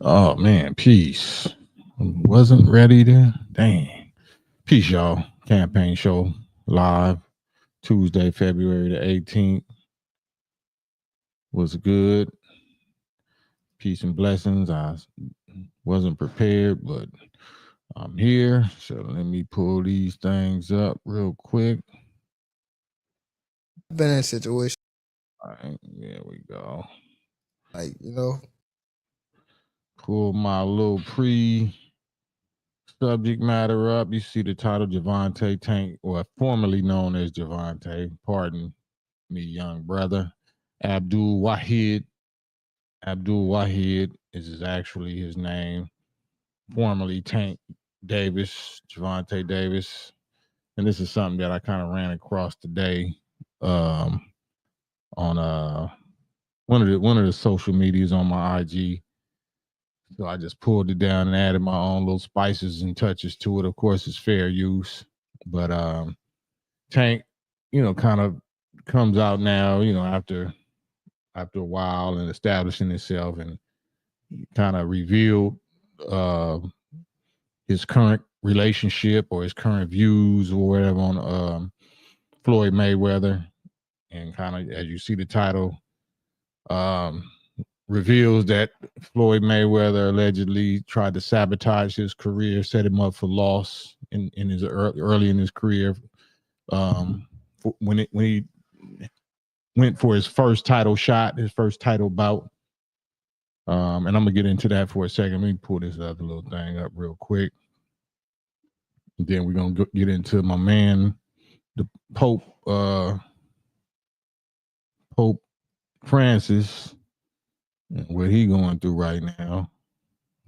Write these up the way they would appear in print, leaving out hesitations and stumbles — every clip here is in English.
Oh man, peace. Wasn't ready to. Dang. Peace, y'all. Campaign show live Tuesday, February the 18th. Was good. Peace and blessings. I wasn't prepared, but I'm here. So let me pull these things up real quick. Been in a situation All right, there we go. like Pull my little subject matter up. You see the title Javante Tank, or formerly known as Javante. Pardon me, young brother. Abdul Wahid. Abdul Wahid is actually his name. Formerly Tank Davis, Javante Davis. And this is something that I kind of ran across today um, on one of the social medias on my IG. So I just pulled it down and added my own little spices and touches to it. Of course, it's fair use. But Tank, kind of comes out now, after a while and establishing itself, and kind of revealed uh, his current relationship or his current views or whatever on Floyd Mayweather. And kind of, as you see the title, um, reveals that Floyd Mayweather allegedly tried to sabotage his career, set him up for loss in his early in his career. When he went for his first title shot, his first title bout. And I'm gonna get into that for a second. Let me pull this other little thing up real quick. And then we're gonna get into my man, the Pope Francis, and what he going through right now.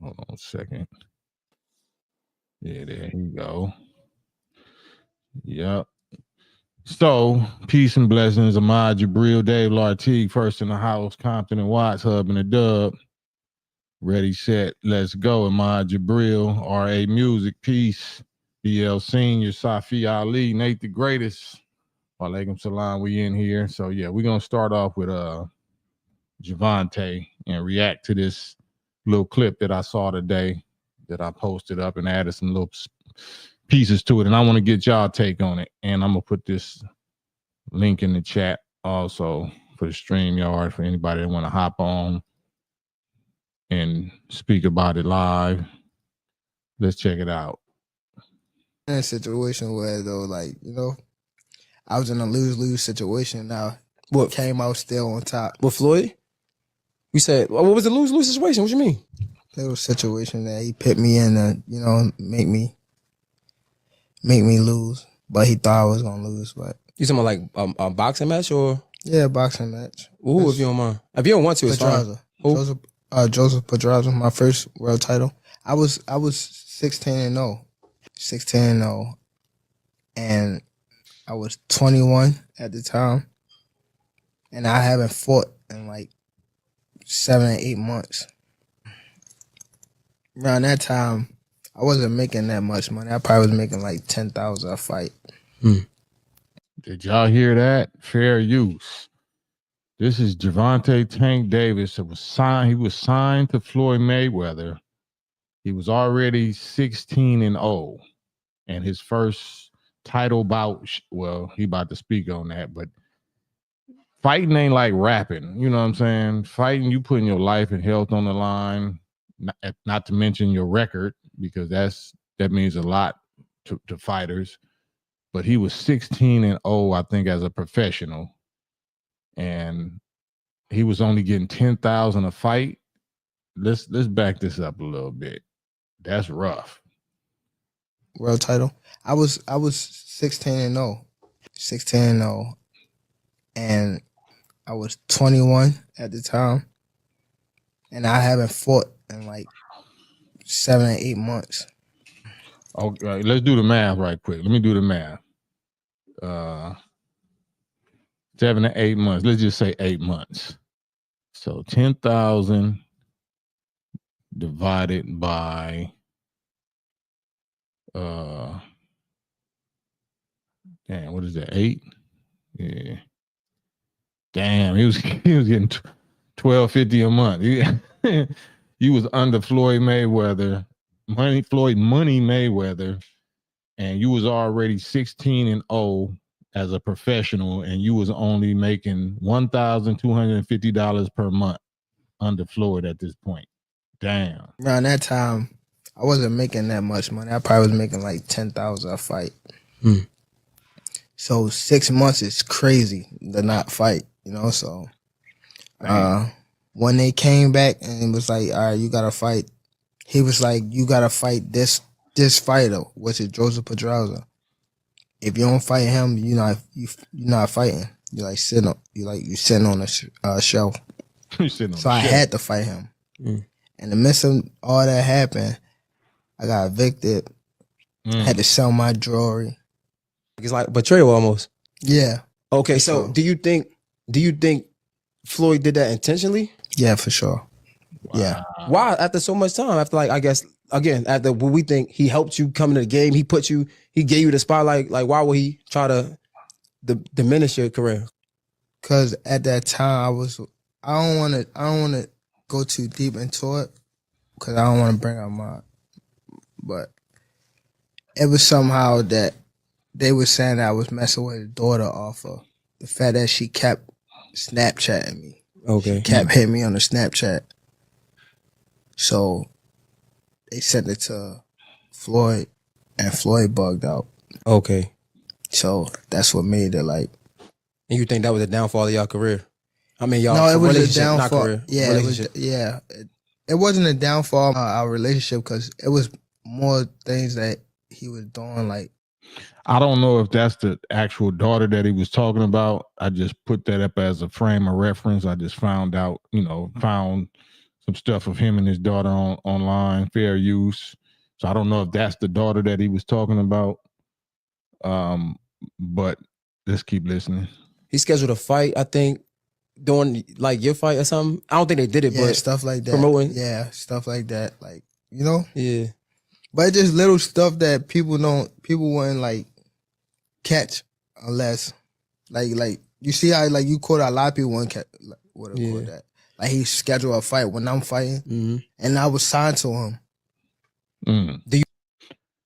Hold on a second. Yeah, there you go. Yep. So, peace and blessings. Ahmad Jabril, Dave Lartigue, first in the house, Compton and Watts, Hub and the Dub. Ready, set, let's go. Ahmad Jabril, RA Music, peace. BL Senior, Safi Ali, Nate the Greatest. Walaikum salam, we in here. So, yeah, we're going to start off with Javante and react to this little clip that I saw today that I posted up and added some little pieces to it. And I want to get y'all take on it. And I'm going to put this link in the chat also for the StreamYard for anybody that want to hop on and speak about it live. Let's check it out. in a situation where I was in a lose-lose situation. Now What came out still on top. with Floyd? You said what was the lose situation? What you mean? There was a situation that he put me in to make me lose, but he thought I was gonna lose. But You talking about like a boxing match or? yeah, boxing match. Ooh, if you don't mind. If you don't want to, it's fine. Pedraza. Who? Joseph Pedraza, my first world title. I was 16-0. 16-0. And I was 21 at the time. And I haven't fought in like 7 or 8 months. Around that time, I wasn't making that much money. I probably was making like $10,000 a fight. Did y'all hear that? Fair use. This is Javante Tank Davis. He was signed to Floyd Mayweather. He was already 16-0. And his first title bout, well, he about to speak on that, but fighting ain't like rapping. You know what I'm saying? Fighting, you putting your life and health on the line, not to mention your record, because that means a lot to fighters. But he was 16-0, I think, as a professional. And he was only getting 10,000 a fight. Let's back this up a little bit. That's rough. World title. I was 16-0. 16-0. And I was 21 at the time. And I haven't fought in like 7 or 8 months. Okay, let's do the math right quick. Let me do the math. 7 to 8 months. Let's just say 8 months. So 10,000 divided by damn, what is that? 8? Yeah. Damn, he was getting $12.50 a month. you was under Floyd Mayweather, Floyd Money Mayweather, and you was already 16-0 as a professional, and you was only making $1,250 per month under Floyd at this point. Damn. Around that time, I wasn't making that much money. I probably was making like 10,000 a fight. So 6 months is crazy to not fight, you know. So when they came back and it was like, all right, you gotta fight. He was like, you gotta fight this fighter, which is Joseph Pedraza. If you don't fight him, you're not fighting. You're sitting on a shelf. So I had to fight him. In the midst of all that happened, I got evicted. I had to sell my jewelry. It's like betrayal almost. Yeah. Okay, so sure. do you think Floyd did that intentionally? Yeah, for sure. Wow. Yeah. Why? After so much time, after like, I guess, again, after what we think he helped you come into the game, he gave you the spotlight. Like, why would he try to diminish your career? Because at that time I don't want to go too deep into it because I don't want to bring up but it was somehow that they were saying that I was messing with his daughter off of the fact that she kept Snapchatting me. Okay. She kept hitting me on the Snapchat. So they sent it to Floyd, and Floyd bugged out. Okay. So that's what made it like. And you think that was a downfall of y'all career? I mean, y'all. No, it was a downfall. Not career, yeah, it wasn't a downfall of our relationship because it was more things that he was doing. Like, I don't know if that's the actual daughter that he was talking about. I just put that up as a frame of reference. I just found some stuff of him and his daughter online, fair use. So I don't know if that's the daughter that he was talking about. But let's keep listening. He scheduled a fight, I think, during like your fight or something. I don't think they did it, but stuff like that. Promoting. Yeah, stuff like that. Like, you know? Yeah. But it's just little stuff that people wouldn't like catch unless like you see how like you caught a lot of people wouldn't catch caught that. Like he scheduled a fight when I'm fighting and I was signed to him.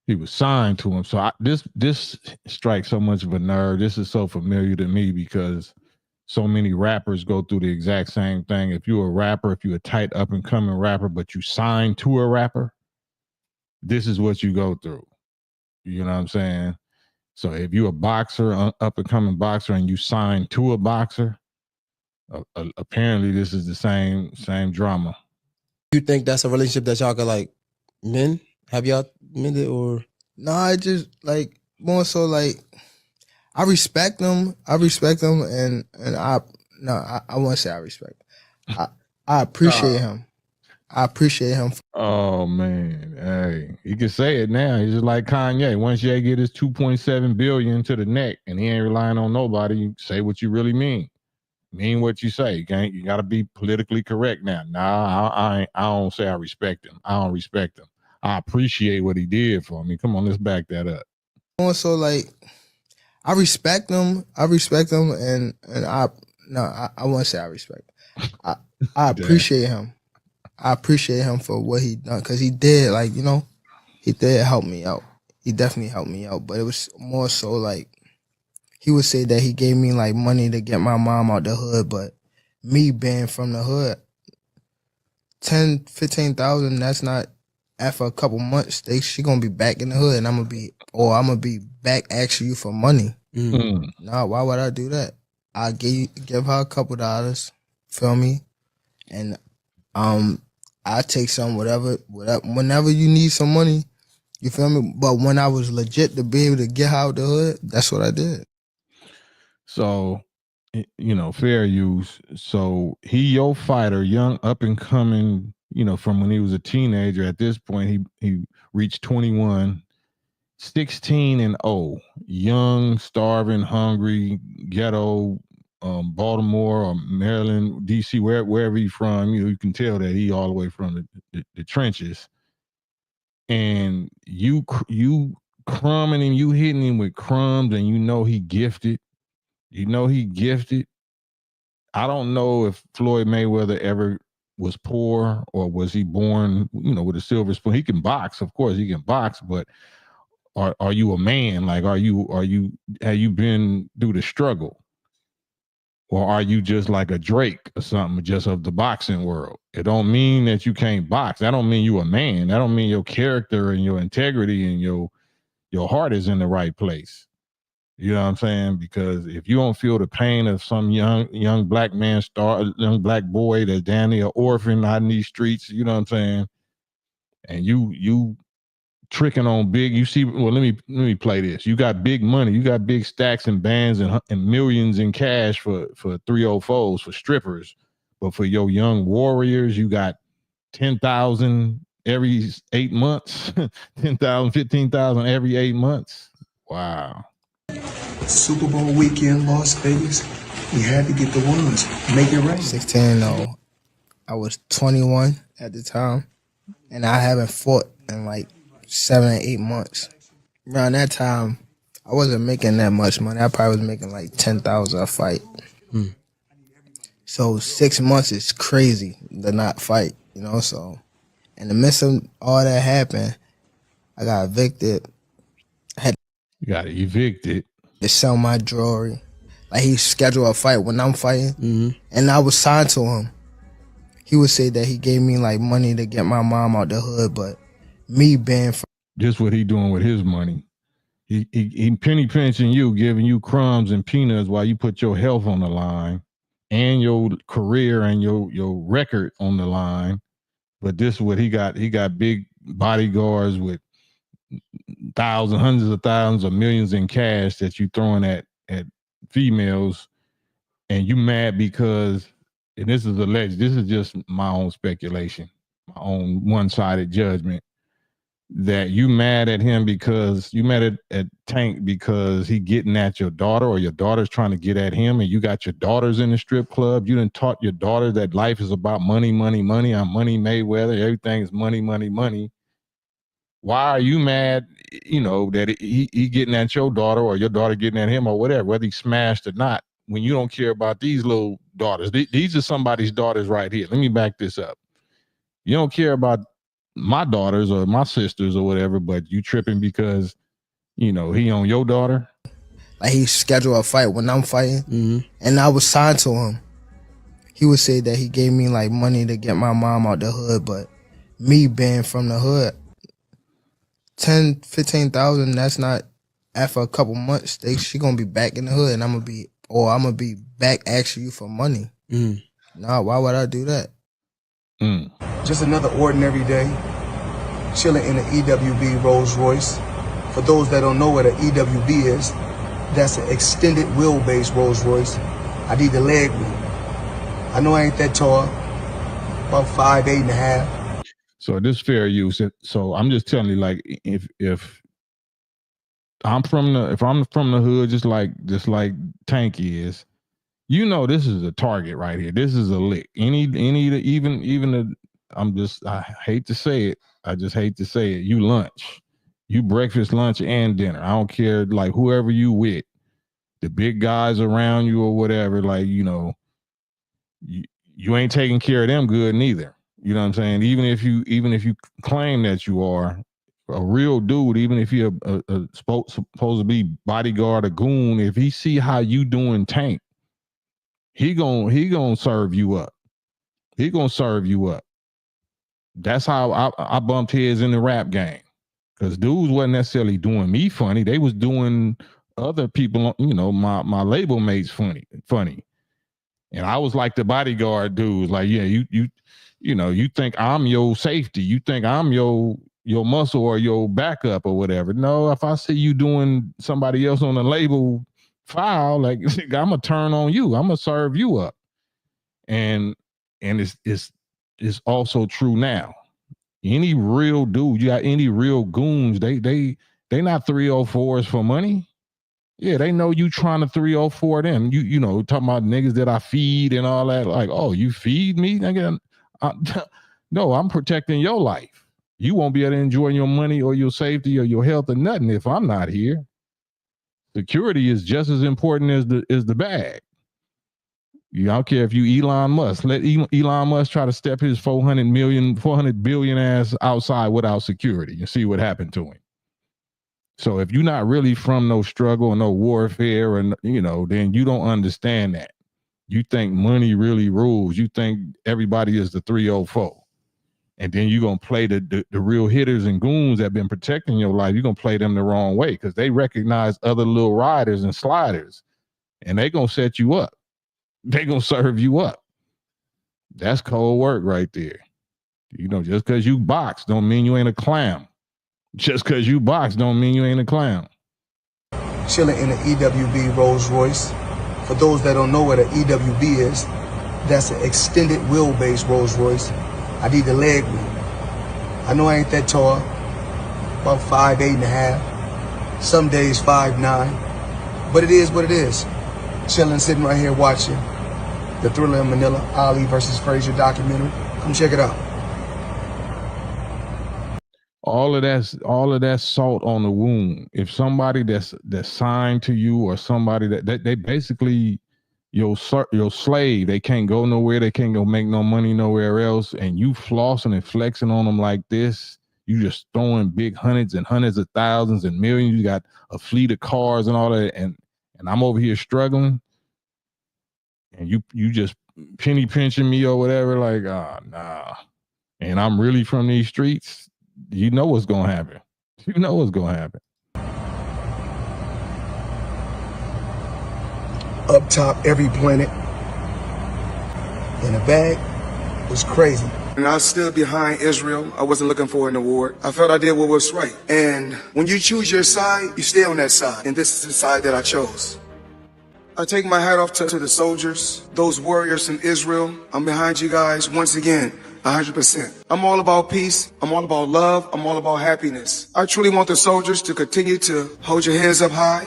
He was signed to him. So this strikes so much of a nerve. This is so familiar to me because so many rappers go through the exact same thing. If you're a rapper, if you're a tight up and coming rapper, but you sign to a rapper, this is what you go through. You know what I'm saying? So if you're a boxer, up and coming boxer, and you sign to a boxer, apparently this is the same drama. You think that's a relationship that y'all could like mend? Have y'all mended or? No, I just like more so like I respect them. And I won't say I respect him. I appreciate him. I appreciate him. Oh man, hey, he can say it now. He's just like Kanye. Once Ye get his $2.7 billion to the neck, and he ain't relying on nobody, you say what you really mean. Mean what you say. You got to be politically correct now. Nah, I don't say I respect him. I don't respect him. I appreciate what he did for me. Come on, let's back that up. Also, like I respect him. And I won't say I respect him. I appreciate him. I appreciate him for what he done because he did, like, you know, he did help me out. He definitely helped me out, but it was more so like he would say that he gave me like money to get my mom out the hood, but me being from the hood, 10, 15,000, that's not. After a couple months, she gonna be back in the hood, and I'm gonna be back asking you for money. Nah, why would I do that? I give her a couple dollars, feel me, and I take some whatever. Whenever you need some money, you feel me. But when I was legit to be able to get her out the hood, that's what I did. So, you know, fair use. So he your fighter, young up and coming. You know, from when he was a teenager. At this point, he reached 21, 16-0, young, starving, hungry, ghetto, Baltimore or Maryland, DC, wherever he's from. You know, you can tell that he all the way from the trenches. And you crumbing him, you hitting him with crumbs, and you know he gifted. I don't know if Floyd Mayweather ever was poor, or was he born, with a silver spoon? He can box, of course, he can box, but are you a man? Like, have you been through the struggle? Or are you just like a Drake or something, just of the boxing world? It don't mean that you can't box. That don't mean you a man. That don't mean your character and your integrity and your heart is in the right place. You know what I'm saying? Because if you don't feel the pain of some young black man, young black boy that's down there orphan out in these streets, you know what I'm saying? And you tricking on big, you see, well, let me play this. You got big money, you got big stacks and bands and millions in cash for 304s, for strippers, but for your young warriors, you got 10,000 every 8 months, 10,000, 15,000 every 8 months. Wow. Super Bowl weekend, Las Vegas. We had to get the ones, make it rain. 16-0. I was 21 at the time, and I haven't fought in like 7 or 8 months. Around that time, I wasn't making that much money. I probably was making like 10,000 a fight. So 6 months is crazy to not fight, So in the midst of all that happened, I got evicted. You got evicted. To sell my jewelry. Like, he scheduled a fight when I'm fighting, and I was signed to him. He would say that he gave me like money to get my mom out the hood, but me being from just what he doing with his money. He penny pinching you, giving you crumbs and peanuts while you put your health on the line and your career and your record on the line. But this is what he got. He got big bodyguards with thousands, hundreds of thousands of millions in cash that you throwing at females, and you mad because, and this is alleged, this is just my own speculation, my own one-sided judgment, that you mad at him because you mad at Tank because he getting at your daughter, or your daughter's trying to get at him, and you got your daughters in the strip club. You done taught your daughter that life is about money, money, money. I'm Money Mayweather. Everything is money, money, money. Why are you mad, that he getting at your daughter, or your daughter getting at him, or whatever, whether he smashed or not, when you don't care about these little daughters? These are somebody's daughters right here. Let me back this up. You don't care about my daughters or my sisters or whatever, but you tripping because, he on your daughter? Like, he scheduled a fight when I'm fighting, and I was signed to him. He would say that he gave me like money to get my mom out the hood, but me being from the hood, 10, 15,000, that's not, after a couple months, she gonna be back in the hood, and I'm gonna be back asking you for money. Nah, why would I do that? Just another ordinary day, chilling in an EWB Rolls Royce. For those that don't know what an EWB is, that's an extended wheelbase Rolls Royce. I need the leg room. I know I ain't that tall, about 5'8" and a half. So this fair use. So I'm just telling you, like, if I'm from the hood, just like Tank is, this is a target right here. This is a lick. I hate to say it. I just hate to say it. You lunch, you breakfast, lunch, and dinner. I don't care, like, whoever you with, the big guys around you or whatever, like, you ain't taking care of them good neither. You know what I'm saying? Even if you claim that you are a real dude, even if you're supposed to be bodyguard, a goon, if he see how you doing Tank, he gonna serve you up. He gonna serve you up. That's how I bumped heads in the rap game, because dudes wasn't necessarily doing me funny. They was doing other people, my label mates funny. And I was like the bodyguard dudes, like, yeah, you think I'm your safety. You think I'm your muscle or your backup or whatever. No, if I see you doing somebody else on the label foul, like, I'm gonna turn on you. I'm gonna serve you up. And it's also true now. Any real dude, you got any real goons, they not 304s for money. Yeah, they know you trying to 304 them. You know, talking about niggas that I feed and all that. Like, oh, you feed me? Nigga, no, I'm protecting your life. You won't be able to enjoy your money or your safety or your health or nothing if I'm not here. Security is just as important as the bag. I don't care if you Elon Musk. Let Elon Musk try to step his 400 billion ass outside without security and see what happened to him. So if you're not really from no struggle or no warfare, and then you don't understand that. You think money really rules. You think everybody is the 304. And then you're going to play the real hitters and goons that have been protecting your life. You're going to play them the wrong way because they recognize other little riders and sliders, and they're going to set you up. They're going to serve you up. That's cold work right there. Just because you box don't mean you ain't a clown. Just because you box don't mean you ain't a clown. Chilling in an EWB Rolls Royce. For those that don't know what an EWB is, that's an extended wheelbase Rolls Royce. I need the leg room. I know I ain't that tall, about 5'8.5", some days 5'9", but it is what it is. Chilling, sitting right here watching the Thriller in Manila, Ali versus Frazier documentary. Come check it out. All of that's salt on the wound. If somebody that's signed to you, or somebody that they basically your slave, they can't go nowhere, they can't go make no money nowhere else, and you flossing and flexing on them like this, you just throwing big hundreds and hundreds of thousands and millions. You got a fleet of cars and all that, and I'm over here struggling, and you just penny pinching me or whatever, like, nah. And I'm really from these streets. You know what's gonna happen. You know what's gonna happen. Up top, every planet. In the bag, it was crazy. And I stood behind Israel. I wasn't looking for an award. I felt I did what was right. And when you choose your side, you stay on that side. And this is the side that I chose. I take my hat off to the soldiers, those warriors in Israel. I'm behind you guys once again, 100%. I'm all about peace. I'm all about love. I'm all about happiness. I truly want the soldiers to continue to hold your heads up high,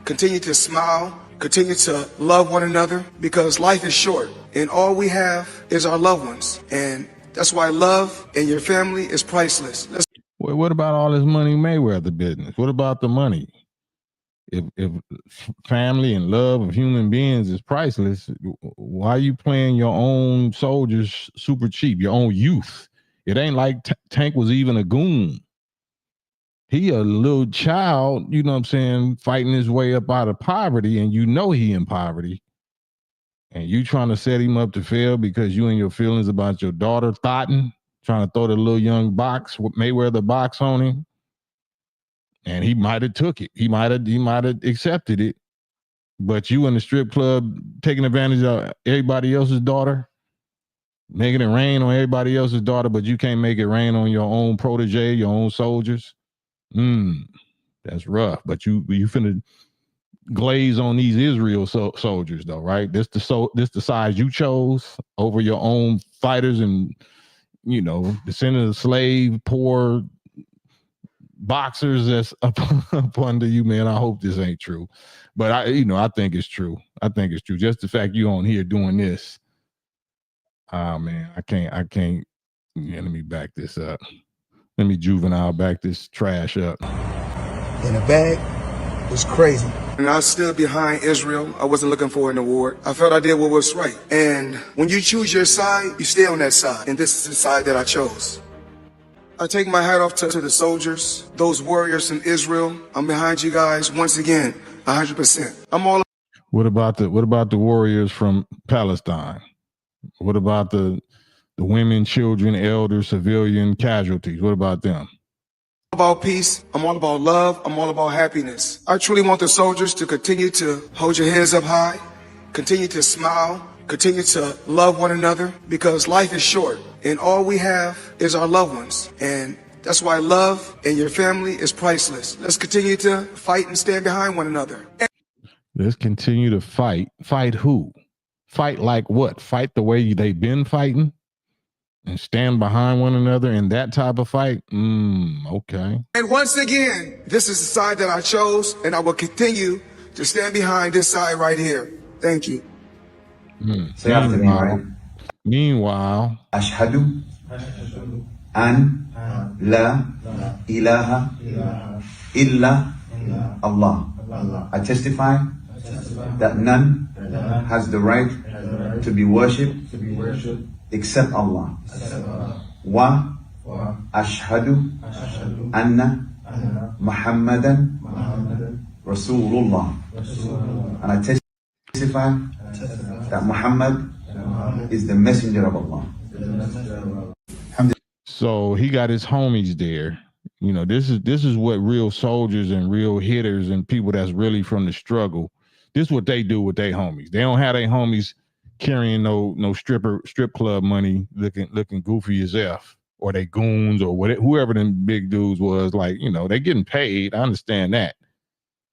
continue to smile, continue to love one another, because life is short and all we have is our loved ones. And that's why love and your family is priceless. Well, what about all this money Mayweather business? What about the money? If family and love of human beings is priceless, why are you playing your own soldiers super cheap, your own youth? It ain't like Tank was even a goon. He a little child, you know what I'm saying, fighting his way up out of poverty, and he in poverty. And you trying to set him up to fail because you and your feelings about your daughter thotting, trying to throw the little young Mayweather box on him. And he might have took it. He might have accepted it. But you in the strip club taking advantage of everybody else's daughter, making it rain on everybody else's daughter, but you can't make it rain on your own protege, your own soldiers. That's rough. But you finna glaze on these Israel soldiers though, right? This the side you chose over your own fighters and descendants of slave, poor boxers that's up under you, man. I hope this ain't true, but I think it's true. I think it's true. Just the fact you on here doing this, man, I can't. Yeah, let me back this up. Let me juvenile back this trash up. In the bag, it was crazy. And I stood behind Israel. I wasn't looking for an award. I felt I did what was right. And when you choose your side, you stay on that side. And this is the side that I chose. I take my hat off to the soldiers, those warriors in Israel. I'm behind you guys once again, 100%. I'm all. What about the warriors from Palestine? What about the women, children, elders, civilian casualties? What about them? I'm all about peace. I'm all about love. I'm all about happiness. I truly want the soldiers to continue to hold your heads up high, continue to smile, continue to love one another, because life is short and all we have is our loved ones. And that's why love and your family is priceless. Let's continue to fight and stand behind one another. Let's continue to fight. Fight who? Fight like what? Fight the way they've been fighting and stand behind one another in that type of fight? Okay. And once again, this is the side that I chose, and I will continue to stand behind this side right here. Thank you. Say after me, right? Meanwhile, Ashhadu an la ilaha illa Allah. I testify that none has the right to be worshipped except Allah. Wa ashhadu anna Muhammadan Rasulullah. And I testify that Muhammad is the messenger of Allah. So he got his homies there. You know, this is what real soldiers and real hitters and people that's really from the struggle, this is what they do with their homies. They don't have their homies carrying no strip club money looking goofy as F, or they goons or whatever, whoever them big dudes was. Like, you know, they getting paid. I understand that.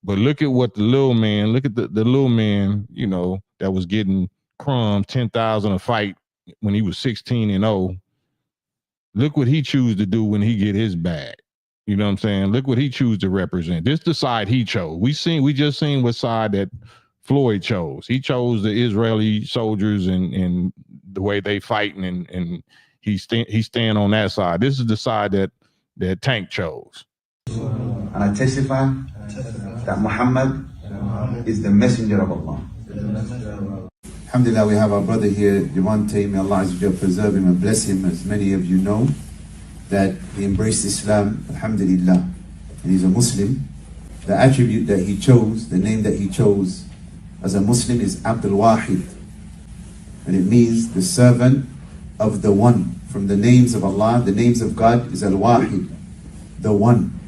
But look at what the little man, look at the little man, you know, that was getting crumbs, 10,000 a fight when he was 16-0. Look what he choose to do when he get his bag. You know what I'm saying? Look what he choose to represent. This the side he chose. We just seen what side that Floyd chose. He chose the Israeli soldiers and the way they fighting, and he stand on that side. This is the side that Tank chose. And I testify that Muhammad is the messenger of Allah. Alhamdulillah, we have our brother here, Javante. May Allah Azza wa Jalla preserve him and bless him. As many of you know, that he embraced Islam, alhamdulillah, and he's a Muslim. The attribute that he chose, the name that he chose as a Muslim is Abdul Wahid, and it means the servant of the one. From the names of Allah, the names of God is Al-Wahid, the one.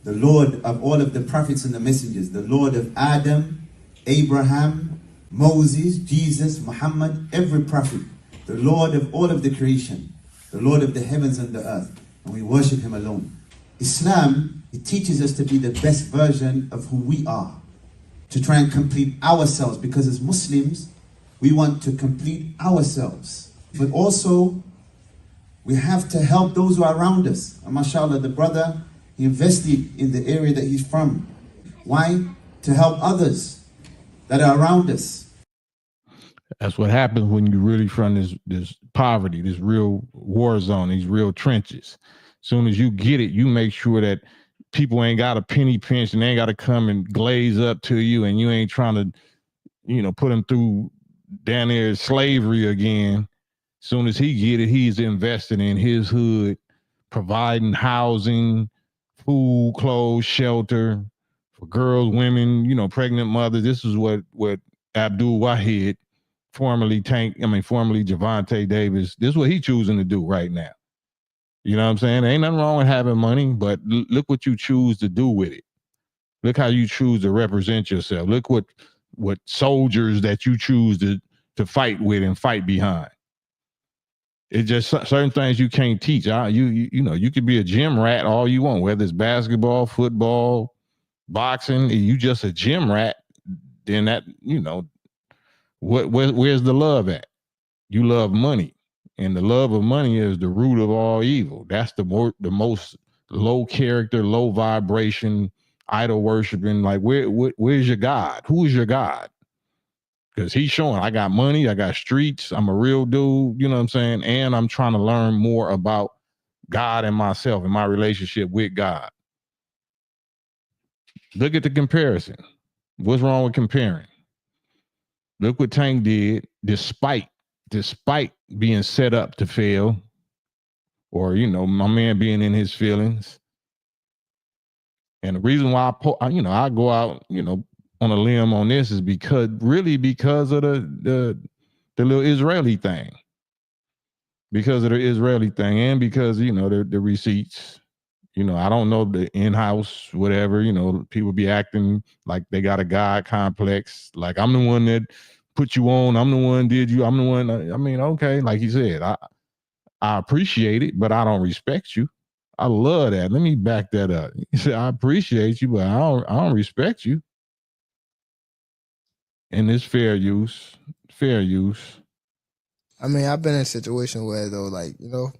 The Lord of all of the prophets and the messengers, the Lord of Adam, Abraham, Moses, Jesus, Muhammad, every prophet, the Lord of all of the creation, the Lord of the heavens and the earth, and we worship him alone. Islam, it teaches us to be the best version of who we are, to try and complete ourselves, because as Muslims, we want to complete ourselves, but also we have to help those who are around us. And mashallah, the brother, he invested in the area that he's from. Why? To help others that are around us. That's what happens when you really from this poverty, this real war zone, these real trenches. As soon as you get it, you make sure that people ain't got a penny pinch and they ain't got to come and glaze up to you, and you ain't trying to, you know, put them through down there slavery again. As soon as he get it, he's investing in his hood, providing housing, food, clothes, shelter for girls, women, you know, pregnant mothers. This is what Abdul Wahid, formerly Javante Davis, this is what he choosing to do right now. You know what I'm saying? There ain't nothing wrong with having money, but look what you choose to do with it. Look how you choose to represent yourself. Look what soldiers that you choose to fight with and fight behind. It's just certain things you can't teach. You know, you could be a gym rat all you want, whether it's basketball, football, boxing. You just a gym rat, then that, you know, where's the love at? You love money, and the love of money is the root of all evil. That's the most low character, low vibration, idol worshiping. Like, where's your God? Who is your God? Because he's showing, I got money, I got streets, I'm a real dude, you know what I'm saying? And I'm trying to learn more about God and myself and my relationship with God. Look at the comparison. What's wrong with comparing? Look what Tank did, despite being set up to fail, or, you know, my man being in his feelings. And the reason why I go out, you know, on a limb on this is because of the little Israeli thing. Because of the Israeli thing, and because, you know, the receipts. You know, I don't know the in-house, whatever, you know, people be acting like they got a God complex. Like, I'm the one that put you on. I'm the one did you. I'm the one. I mean, okay, like he said, I appreciate it, but I don't respect you. I love that. Let me back that up. He said, I appreciate you, but I don't respect you. And it's fair use. Fair use. I mean, I've been in a situation where, though, like, you know,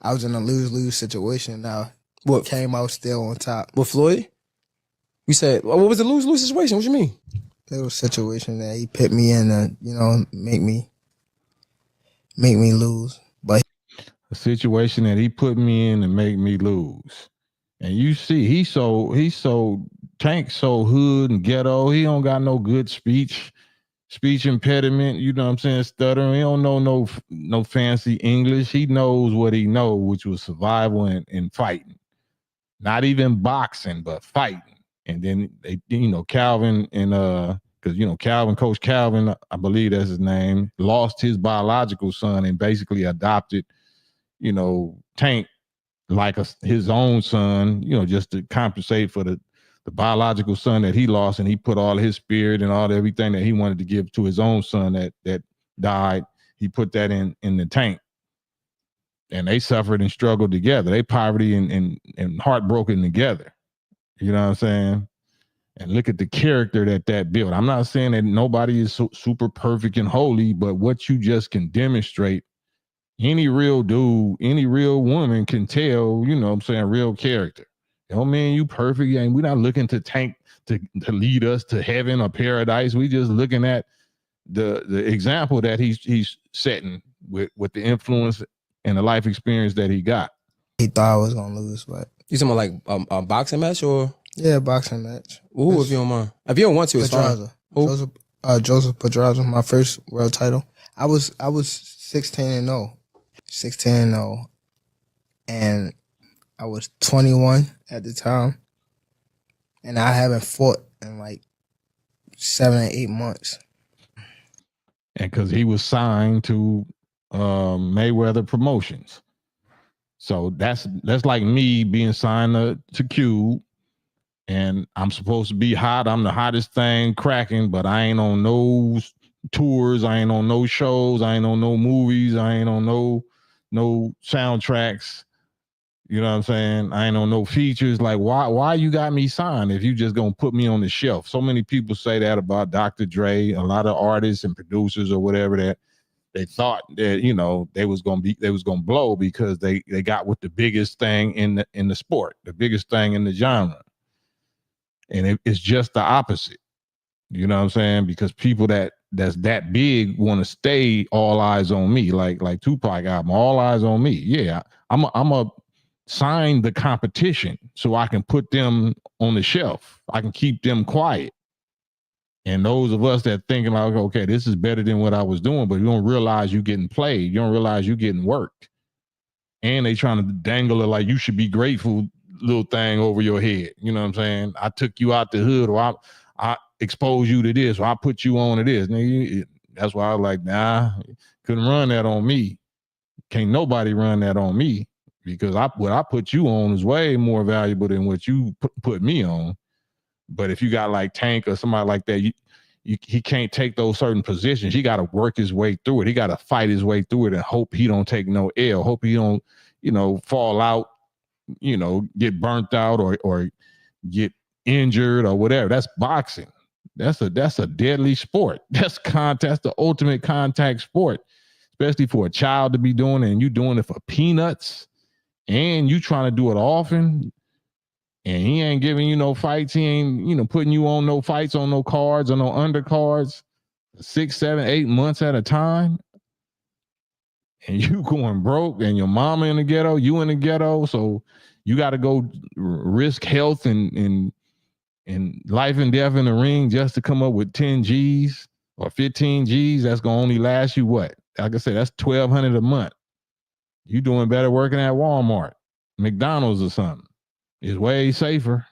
I was in a lose-lose situation. Now, what came out still on top. With Floyd? You said, what was the lose-lose situation? What you mean? Little situation that he put me in and, you know, make me lose. But a situation that he put me in and make me lose. And you see, he's so Tank so hood and ghetto. He don't got no good speech. speech impediment, you know what I'm saying, stuttering. He don't know no fancy English. He knows what he knows, which was survival and fighting. Not even boxing, but fighting. And then they, Calvin and because Coach Calvin, I believe that's his name, lost his biological son and basically adopted, Tank like his own son, just to compensate for the biological son that he lost, and he put all his spirit and all everything that he wanted to give to his own son that died. He put that in the Tank, and they suffered and struggled together. They poverty and heartbroken together. You know what I'm saying? And look at the character that built. I'm not saying that nobody is super perfect and holy, but what you just can demonstrate, any real dude, any real woman can tell, real character. You know, man, you perfect. And we're not looking to Tank to lead us to heaven or paradise. We just looking at the example that he's setting with the influence and the life experience that he got. He thought I was gonna lose, but You talking about like a boxing match or? Yeah, boxing match. Ooh, if you don't mind. If you don't want to, it's fine. Joseph Pedraza, my first world title. I was 16-0. 16-0. And I was 21 at the time. And I haven't fought in like 7 or 8 months. And because he was signed to Mayweather Promotions. So that's like me being signed to Cube. And I'm supposed to be hot. I'm the hottest thing cracking, but I ain't on no tours. I ain't on no shows. I ain't on no movies. I ain't on no soundtracks. You know what I'm saying? I ain't on no features. Like, why you got me signed if you just gonna put me on the shelf? So many people say that about Dr. Dre, a lot of artists and producers or whatever, that they thought that, they was gonna blow because they got with the biggest thing in the sport, the biggest thing in the genre. And it's just the opposite. You know what I'm saying? Because people that's that big want to stay all eyes on me, like Tupac album, all eyes on me. Yeah, I'm a sign the competition so I can put them on the shelf. I can keep them quiet. And those of us that thinking like, okay, this is better than what I was doing, but you don't realize you getting played. You don't realize you getting worked. And they trying to dangle it like you should be grateful little thing over your head. You know what I'm saying? I took you out the hood, or I exposed you to this, or I put you on to this. That's why I was like, nah, couldn't run that on me. Can't nobody run that on me, because what I put you on is way more valuable than what you put me on. But if you got like Tank or somebody like that, he can't take those certain positions. He got to work his way through it. He got to fight his way through it and hope he don't take no L. Hope he don't, fall out, get burnt out or get injured or whatever. That's boxing. That's a deadly sport. That's the ultimate contact sport, especially for a child to be doing it, and you doing it for peanuts, and you trying to do it often. And he ain't giving you no fights. He ain't, putting you on no fights, on no cards, or no undercards, 6, 7, 8 months at a time. And you going broke, and your mama in the ghetto, you in the ghetto. So you got to go risk health and life and death in the ring just to come up with 10 G's or 15 G's. That's going to only last you what? Like I said, that's $1,200 a month. You doing better working at Walmart, McDonald's or something. It's way safer.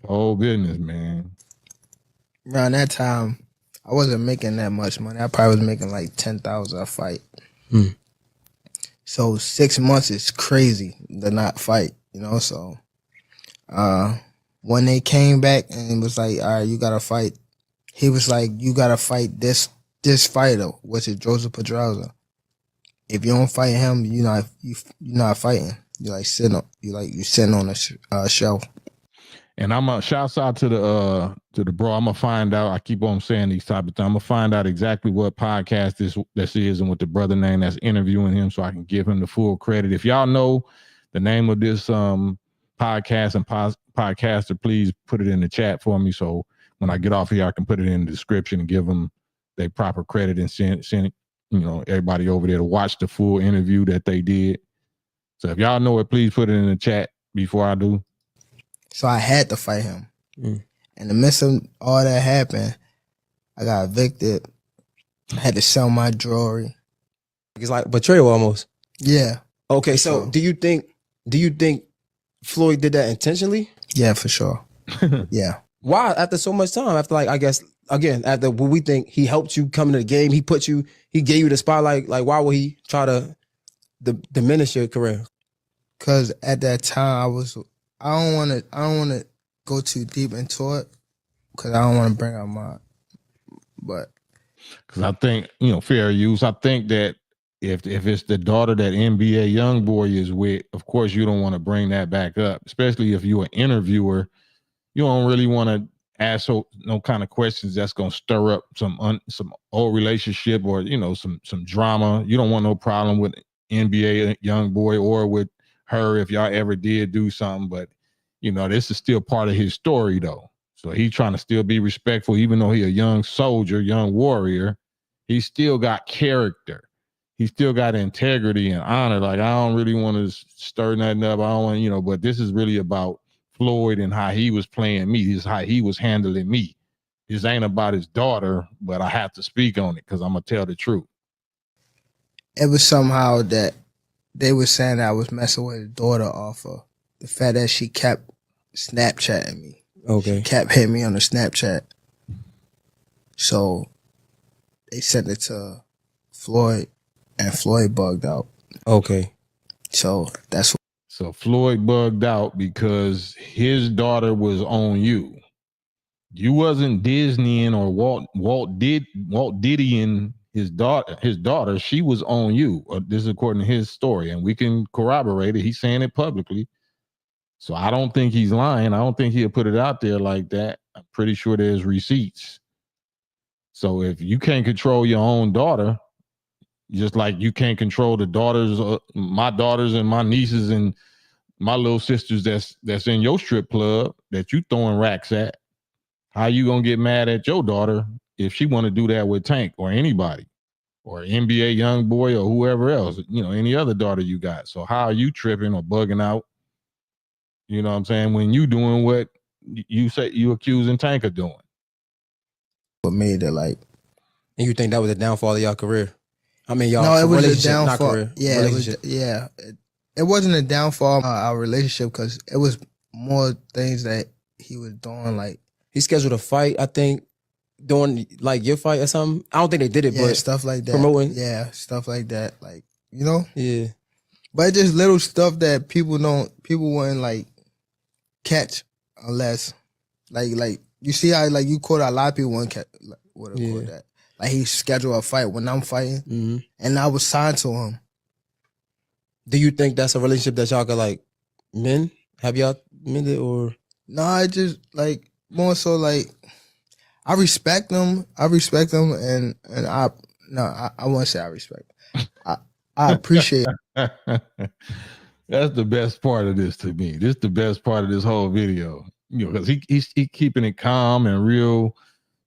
Oh, business, man. Around that time, I wasn't making that much money. I probably was making like $10,000 a fight. So 6 months is crazy to not fight, So when they came back and it was like, all right, you gotta fight. He was like, you gotta fight this fighter, which is Joseph Pedraza. If you don't fight him, you're not fighting. You're sitting on a shelf. And I'm a shouts out to the bro. I'm gonna find out. I keep on saying these type of things. I'm gonna find out exactly what podcast this is and what the brother name that's interviewing him, so I can give him the full credit. If y'all know the name of this podcast and podcaster, please put it in the chat for me. So when I get off here, I can put it in the description and give them their proper credit and send everybody over there to watch the full interview that they did. So if y'all know it, please put it in the chat before I do. So I had to fight him. In the midst of all that happened, I got evicted. I had to sell my jewelry. It's like betrayal almost. Yeah. Okay, For so sure. do you think Floyd did that intentionally? Yeah, for sure. Yeah. Why? After so much time, after like I guess again, after what we think he helped you come into the game, he gave you the spotlight. Like, why would he try to diminish your career? Cause at that time I don't wanna go too deep into it because I don't want to bring up but because I think, fair use. I think that if it's the daughter that NBA YoungBoy is with, of course you don't want to bring that back up, especially if you're an interviewer. You don't really want to ask no kind of questions that's gonna stir up some old relationship or some drama. You don't want no problem with NBA YoungBoy or with her if y'all ever did do something. But this is still part of his story though. So he's trying to still be respectful, even though he a young soldier, young warrior. He still got character. He still got integrity and honor. Like, I don't really want to stir nothing up. I don't want, but this is really about Floyd and how he was playing me. This is how he was handling me. This ain't about his daughter, but I have to speak on it because I'm gonna tell the truth. it was somehow that they were saying that I was messing with his daughter off of the fact that she kept Snapchatting me. Okay. She kept hitting me on the Snapchat. So they sent it to Floyd, and Floyd bugged out. Okay. So that's what. So Floyd bugged out because his daughter was on you. You wasn't Disneying or Walt Diddying his daughter. She was on you. This is according to his story, and we can corroborate it. He's saying it publicly. So I don't think he's lying. I don't think he'll put it out there like that. I'm pretty sure there's receipts. So if you can't control your own daughter, just like you can't control the daughters, my daughters and my nieces and my little sisters that's in your strip club that you throwing racks at, how you gonna get mad at your daughter if she want to do that with Tank or anybody or NBA YoungBoy or whoever else, any other daughter you got? So how are you tripping or bugging out? You know what I'm saying? When you doing what you say you accusing Tank of doing. What made it like. And you think that was a downfall of y'all career? I mean, y'all No, it was a relationship, not downfall. career. Yeah, relationship. It wasn't a downfall of our relationship because it was more things that he was doing. Like, He scheduled a fight, I think, during like your fight or something. I don't think they did it, yeah, but stuff like that. promoting. Yeah, stuff like that. Like, Yeah. But it's just little stuff that people wouldn't like catch unless like you see how like you caught a lot of people wouldn't catch would have caught that. Like, he scheduled a fight when I'm fighting, and I was signed to him. Do you think that's a relationship that y'all could like mend? Have y'all mended or? No, I just like more so like I respect them. And I won't say I respect. I appreciate. That's the best part of this to me. This is the best part of this whole video. Because he's keeping it calm and real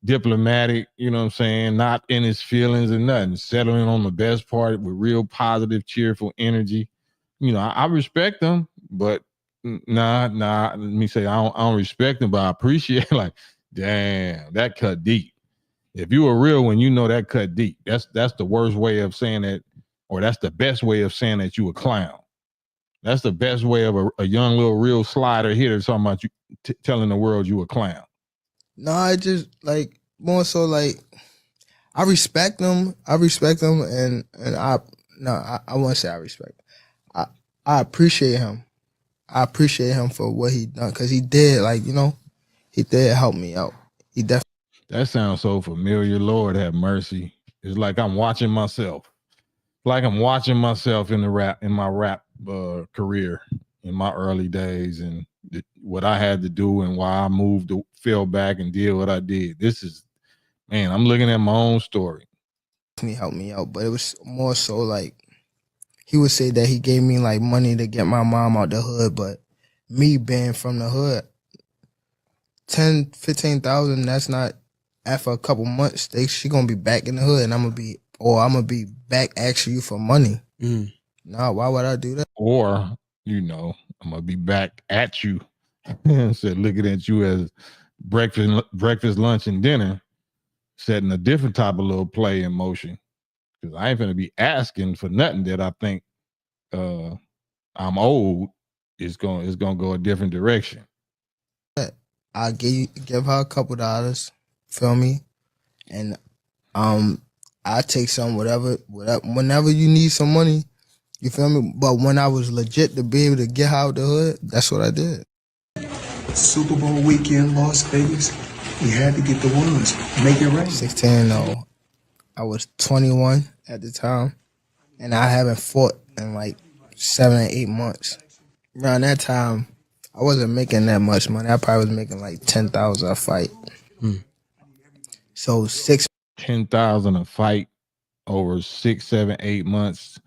diplomatic, you know what I'm saying? Not in his feelings and nothing. Settling on the best part with real positive, cheerful energy. I respect him, but nah. Let me say I don't respect him, but I appreciate like, damn, that cut deep. If you were real one, that cut deep. That's the worst way of saying that, or that's the best way of saying that you a clown. That's the best way of a young little real slider hitter talking about you telling the world you a clown. No, I just like more so like I respect them. And I won't say I respect. I appreciate him. I appreciate him for what he done because he did he did help me out. He definitely. That sounds so familiar. Lord have mercy. It's like I'm watching myself. Like I'm watching myself in my rap career in my early days and what I had to do and why I fell back and did what I did. This is, man, I'm looking at my own story. He helped me out, but it was more so like he would say that he gave me like money to get my mom out the hood, but me being from the hood, 10, 15,000, that's not, after a couple months, she gonna be back in the hood and I'm gonna be back asking you for money. Nah, why would I do that? Or, I'm gonna be back at you. Said looking at you as breakfast, lunch, and dinner. setting a different type of little play in motion. Because I ain't gonna be asking for nothing that I think I'm old. It's gonna go a different direction. I'll give her a couple dollars, feel me? And I take some whatever whenever you need some money, you feel me? But when I was legit to be able to get out the hood, that's what I did. Super Bowl weekend, Las Vegas. We had to get the ones, make it rain. 16-0. I was 21 at the time, and I haven't fought in like 7 or 8 months. Around that time, I wasn't making that much money. I probably was making like 10,000 a fight. So 10,000 a fight over 6, 7, 8 months.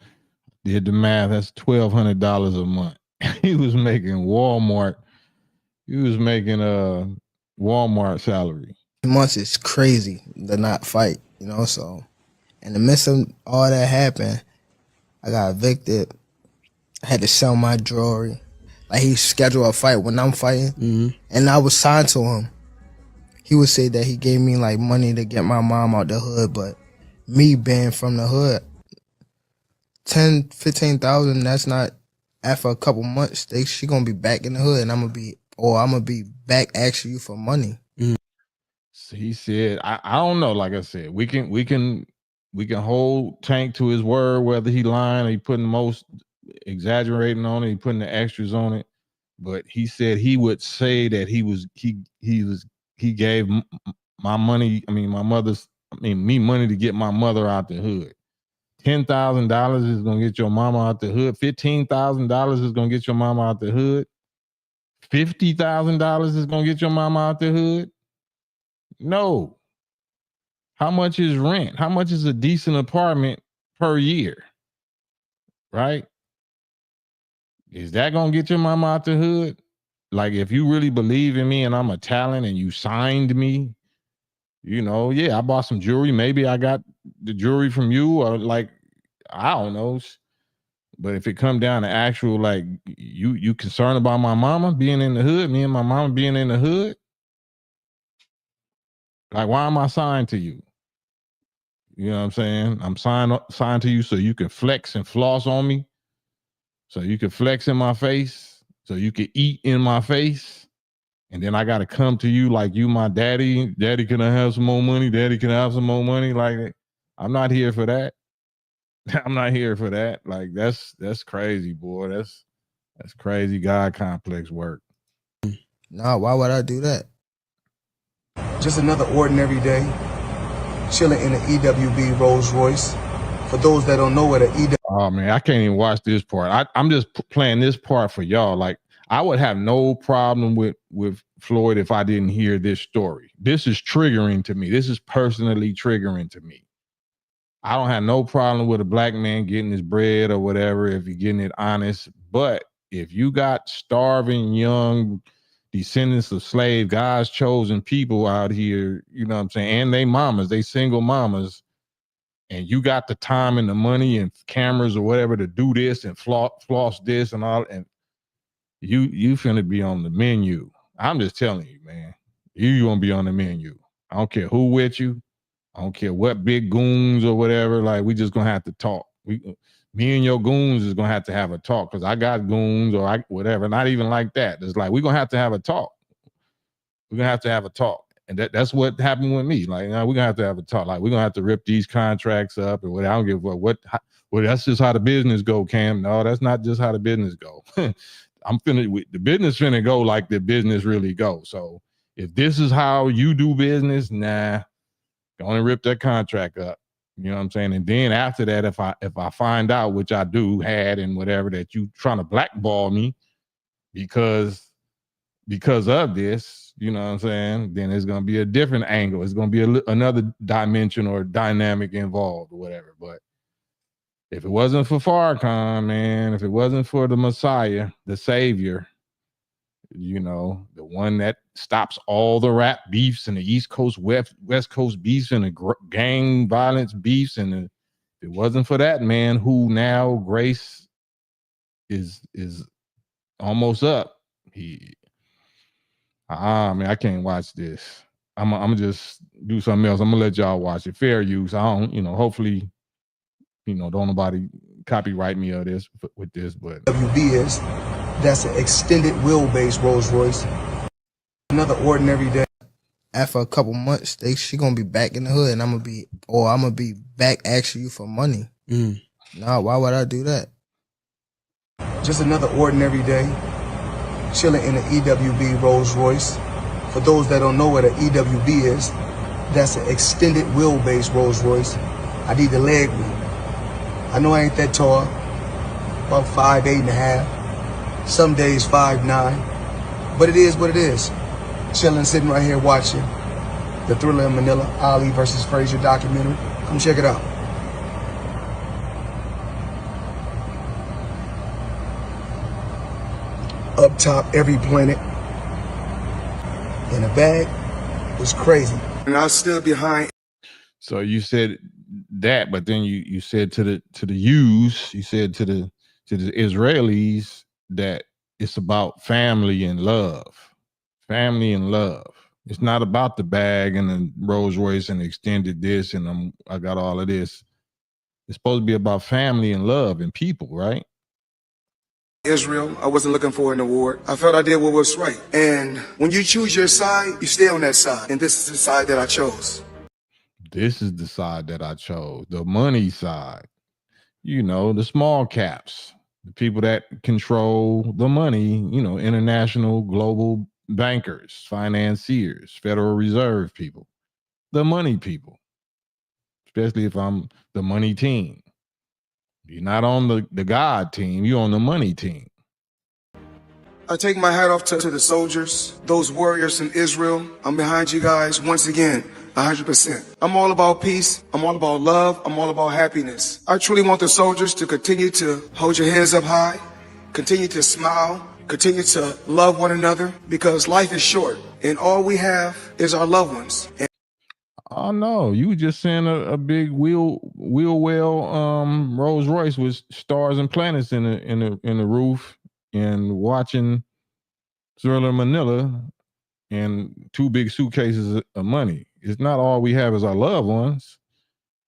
Did the math? That's $1,200 a month. He was making Walmart. He was making a Walmart salary. months is crazy to not fight, you know. So in the midst of all that happened, I got evicted. I had to sell my jewelry. Like, he scheduled a fight when I'm fighting, and I was signed to him. He would say that he gave me like money to get my mom out the hood, but me being from the hood, 10, 15,000, that's not, after a couple months, she gonna be back in the hood, and I'm gonna be back asking you for money. So he said, I don't know. Like I said, we can hold Tank to his word, whether he lying or he putting the most exaggerating on it, he putting the extras on it. But he said he would say that he gave my money. I mean, me money to get my mother out the hood. $10,000 is gonna get your mama out the hood. $15,000 is gonna get your mama out the hood. $50,000 is gonna get your mama out the hood. No. How much is rent? How much is a decent apartment per year? Right? Is that gonna get your mama out the hood? Like, if you really believe in me and I'm a talent and you signed me, you know, yeah, I bought some jewelry. Maybe I got the jewelry from you, or like, I don't know. But if it come down to actual, like, you concerned about my mama being in the hood, me and my mama being in the hood, like, why am I signed to you? You know what I'm saying? I'm signed to you so you can flex and floss on me, so you can flex in my face, so you can eat in my face. And then I got to come to you like you my daddy. Daddy, can I have some more money? Daddy, can I have some more money? Like, I'm not here for that. I'm not here for that. Like, that's crazy, boy. That's crazy God complex work. Nah, why would I do that? Just another ordinary day, chilling in an EWB Rolls Royce. For those that don't know what an EWB. Oh man, I can't even watch this part. I'm just playing this part for y'all. Like, I would have no problem with Floyd if I didn't hear this story. This is triggering to me. This is personally triggering to me. I don't have no problem with a black man getting his bread or whatever if you're getting it honest. But if you got starving young descendants of slave, God's chosen people out here, you know what I'm saying, and they mamas, they single mamas, and you got the time and the money and cameras or whatever to do this and floss this and all, and you finna be on the menu. I'm just telling you, man. You gonna be on the menu. I don't care who with you. I don't care what big goons or whatever. Like, we just gonna have to talk. Me and your goons is gonna have to have a talk, because I got goons or whatever. Not even like that. It's like, we're gonna have to have a talk. We're gonna have to have a talk. And that's what happened with me. Like, we're gonna have to have a talk. Like, we're gonna have to rip these contracts up or whatever. I don't give a what. Well, that's just how the business go, Cam. No, that's not just how the business go. The business finna go like the business really go. So if this is how you do business, nah, go on and rip that contract up. You know what I'm saying? And then after that, if I find out, which I had and whatever, that you trying to blackball me because of this, you know what I'm saying? Then it's gonna be a different angle. It's gonna be another dimension or dynamic involved or whatever. But if it wasn't for Farrakhan, man, if it wasn't for the Messiah, the Savior, you know, the one that stops all the rap beefs and the East Coast, West Coast beefs and the gang violence beefs, and if it wasn't for that man, who now Grace is almost up. Man, I can't watch this. I'm gonna just do something else. I'm gonna let y'all watch it. Fair use. I don't, hopefully, don't nobody copyright me or this with this, but WB is, that's an extended wheelbase Rolls Royce. Another ordinary day. After a couple months, she gonna be back in the hood, and I'm gonna be back asking you for money. Nah, why would I do that? Just another ordinary day, chilling in an EWB Rolls Royce. For those that don't know what an EWB is, that's an extended wheelbase Rolls Royce. I need the leg room. I know I ain't that tall, about 5'8.5", some days 5'9", but it is what it is. Chilling, sitting right here watching the Thriller in Manila, Ali versus Frazier documentary. Come check it out. Up top, every planet. In a bag, was crazy. And I stood behind. So you said that, but then you said to the Jews, you said to the Israelis that it's about family and love. Family and love. It's not about the bag and the Rolls Royce and extended this and I got all of this. It's supposed to be about family and love and people, right? Israel, I wasn't looking for an award. I felt I did what was right. And when you choose your side, you stay on that side. And this is the side that I chose. This is the side that I chose. The money side. The small caps. The people that control the money, international, global bankers, financiers, Federal Reserve people. The money people. Especially if I'm the money team. You're not on the God team, you're on the money team. I take my hat off to the soldiers, those warriors in Israel. I'm behind you guys once again, 100%. I'm all about peace. I'm all about love. I'm all about happiness. I truly want the soldiers to continue to hold your heads up high, continue to smile, continue to love one another, because life is short and all we have is our loved ones. Oh no, you were just saying a big wheel well Rolls Royce with stars and planets in the roof, and watching Thriller Manila and 2 big suitcases of money. It's not all we have is our loved ones,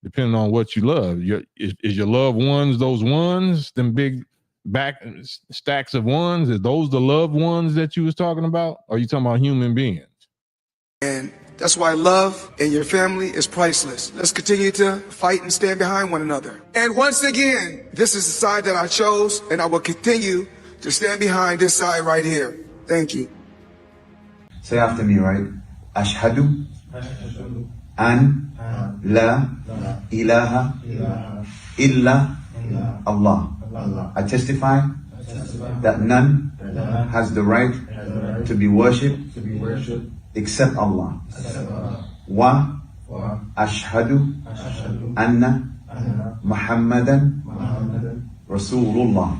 depending on what you love. Is your loved ones those ones, them big back stacks of ones? Is those the loved ones that you was talking about? Or are you talking about human beings? And that's why love and your family is priceless. Let's continue to fight and stand behind one another. And once again, this is the side that I chose, and I will continue to stand behind this side right here. Thank you. Say after me, right? Ashhadu an la ilaha illa Allah. I testify that none has the right to be worshipped except Allah. Wa ashhadu anna Muhammadan Rasulullah.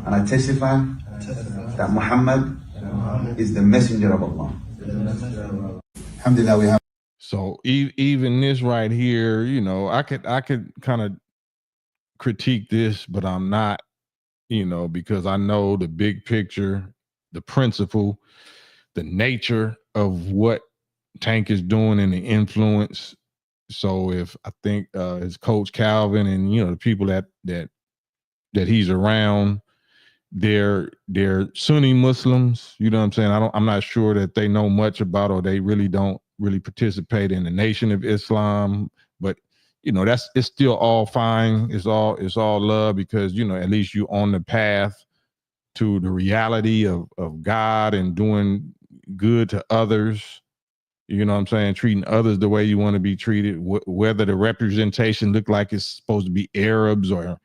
And I testify that Muhammad is the messenger of Allah. Alhamdulillah, we have. So even this right here, I could kind of critique this, but I'm not, because I know the big picture, the principle, the nature of what Tank is doing and the influence. So if I think his coach Calvin and the people that he's around, they're Sunni Muslims, you know what I'm saying? I'm not sure that they know much about, or they really don't really participate in the Nation of Islam, but it's still all fine. It's all love, because at least you on the path to the reality of God and doing good to others. You know what I'm saying? Treating others the way you want to be treated, whether the representation look like it's supposed to be Arabs or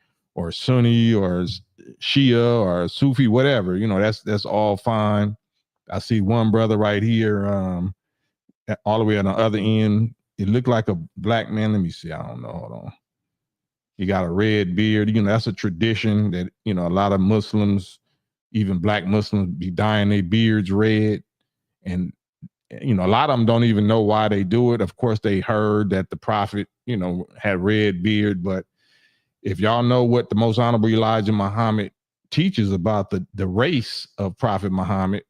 Sunni or Shia or Sufi, whatever, that's all fine. I see one brother right here, all the way on the other end. It looked like a black man. Let me see. I don't know. Hold on. He got a red beard. That's a tradition that, a lot of Muslims, even black Muslims, be dyeing their beards red. And, a lot of them don't even know why they do it. Of course, they heard that the prophet, had red beard. But if y'all know what the Most Honorable Elijah Muhammad teaches about the race of Prophet Muhammad,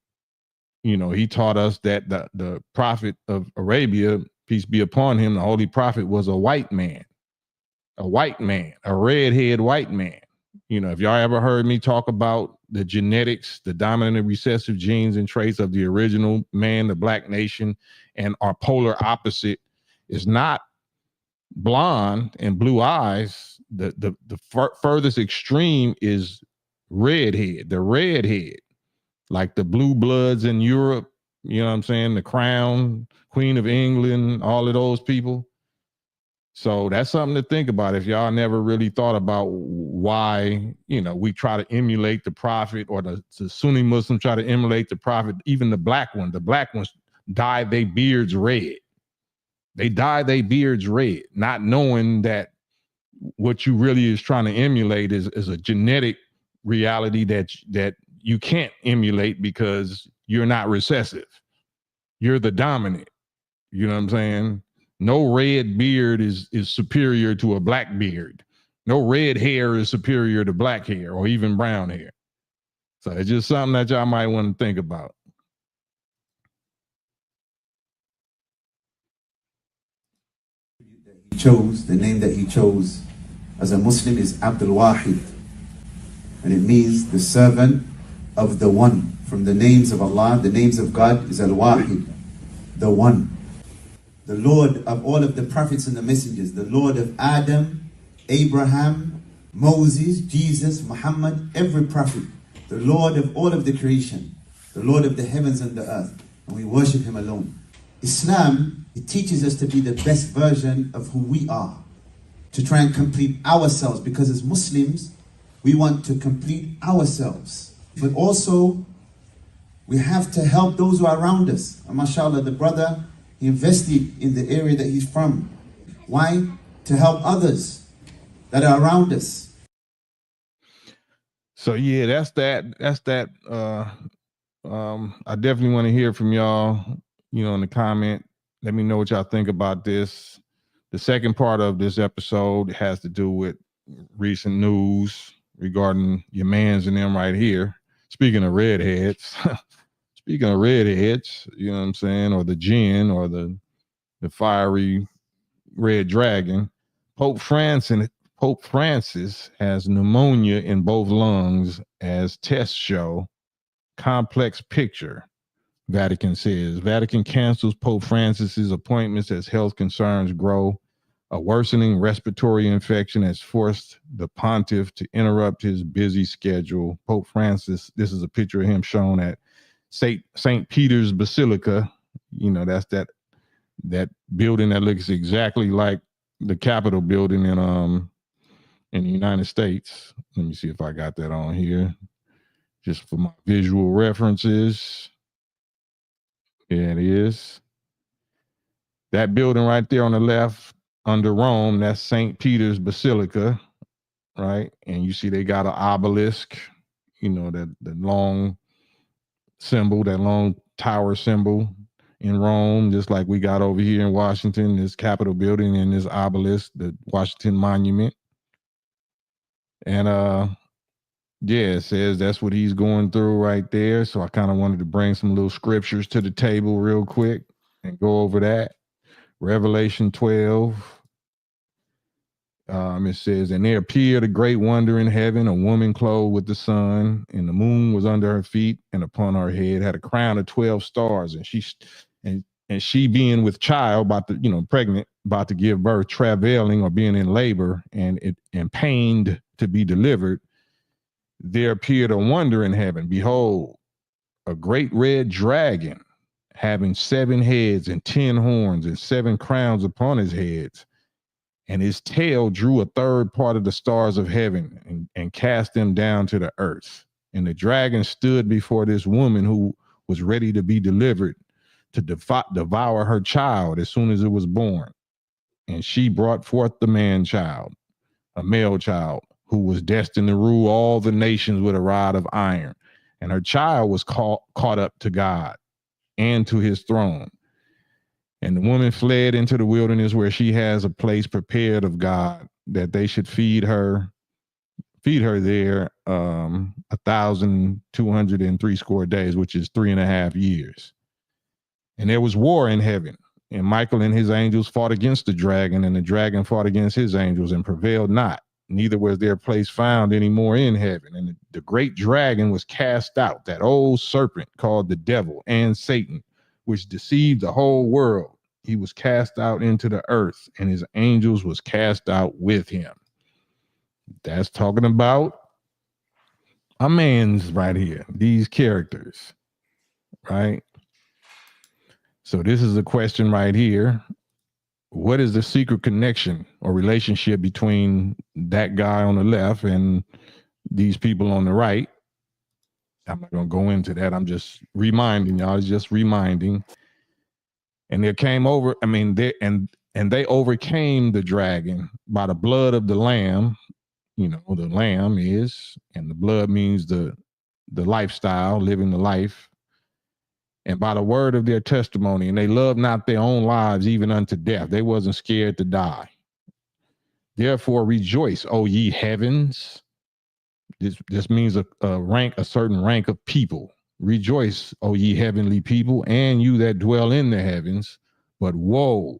You know, he taught us that the prophet of Arabia, peace be upon him, the holy prophet, was a white man, a redhead white man. You know, if y'all ever heard me talk about the genetics, the dominant and recessive genes and traits of the original man, the black nation, and our polar opposite is not blonde and blue eyes. The furthest extreme is redhead, the redhead, like the blue bloods in Europe. You know what I'm saying? The Crown, Queen of England, all of those people. So that's something to think about if y'all never really thought about why, you know, we try to emulate the prophet, or the Sunni Muslims try to emulate the prophet. Even the black ones dye their beards red. They dye their beards red, not knowing that what you really is trying to emulate is a genetic reality that you can't emulate because you're not recessive. You're the dominant. You know what I'm saying? No red beard is superior to a black beard. No red hair is superior to black hair or even brown hair. So it's just something that y'all might want to think about. He chose, the name that he chose as a Muslim is Abdul Wahid. And it means the servant of the one. From the names of Allah, the names of God is Al-Wahid, the one. The Lord of all of the prophets and the messengers, the Lord of Adam, Abraham, Moses, Jesus, Muhammad, every prophet, the Lord of all of the creation, the Lord of the heavens and the earth, and we worship him alone. Islam, it teaches us to be the best version of who we are, to try and complete ourselves, because as Muslims, we want to complete ourselves, but also we have to help those who are around us. And mashallah, the brother, he invested in the area that he's from. Why? To help others that are around us. So yeah, that's that. I definitely want to hear from y'all, you know, in the comment. Let me know what y'all think about this. The second part of this episode has to do with recent news regarding your mans and them right here. Speaking of redheads, you know what I'm saying, or the jinn, or the fiery red dragon. Pope Francis has pneumonia in both lungs as test show. Complex picture, Vatican says. Vatican cancels Pope Francis's appointments as health concerns grow. A worsening respiratory infection has forced the pontiff to interrupt his busy schedule. Pope Francis, this is a picture of him shown at St. Peter's Basilica. You know, that's that building that looks exactly like the Capitol building in the United States. Let me see if I got that on here, just for my visual references. Yeah, it is. That building right there on the left under Rome, that's St. Peter's Basilica, right? And you see they got an obelisk, you know, that long symbol, that long tower symbol in Rome, just like we got over here in Washington, this Capitol building and this obelisk, the Washington Monument. And yeah, it says that's what he's going through right there. So I kind of wanted to bring some little scriptures to the table real quick and go over that. Revelation 12. It says, and there appeared a great wonder in heaven, a woman clothed with the sun, and the moon was under her feet, and upon her head had a crown of 12 stars. And she being with child, pregnant, about to give birth, travailing or being in labor, and pained to be delivered, there appeared a wonder in heaven. Behold, a great red dragon, having 7 heads and 10 horns and 7 crowns upon his heads. And his tail drew a third part of the stars of heaven and cast them down to the earth. And the dragon stood before this woman who was ready to be delivered to devour her child as soon as it was born. And she brought forth the man child, a male child, who was destined to rule all the nations with a rod of iron. And her child was caught up to God and to his throne. And the woman fled into the wilderness, where she has a place prepared of God, that they should feed her feed her there 1,203 score days, which is 3.5 years. And there was war in heaven. And Michael and his angels fought against the dragon, and the dragon fought against his angels and prevailed not. Neither was their place found anymore in heaven. And the great dragon was cast out, that old serpent called the devil and Satan, which deceived the whole world. He was cast out into the earth, and his angels was cast out with him. That's talking about a man's right here, these characters, right? So this is a question right here. What is the secret connection or relationship between that guy on the left and these people on the right? I'm not going to go into that. I'm just reminding y'all. It's just reminding. And they came over. I mean, they overcame the dragon by the blood of the lamb. You know, the lamb is, and the blood means the lifestyle, living the life. And by the word of their testimony, and they loved not their own lives even unto death. They wasn't scared to die. Therefore rejoice, O ye heavens. This means a certain rank of people. Rejoice, O ye heavenly people, and you that dwell in the heavens. But woe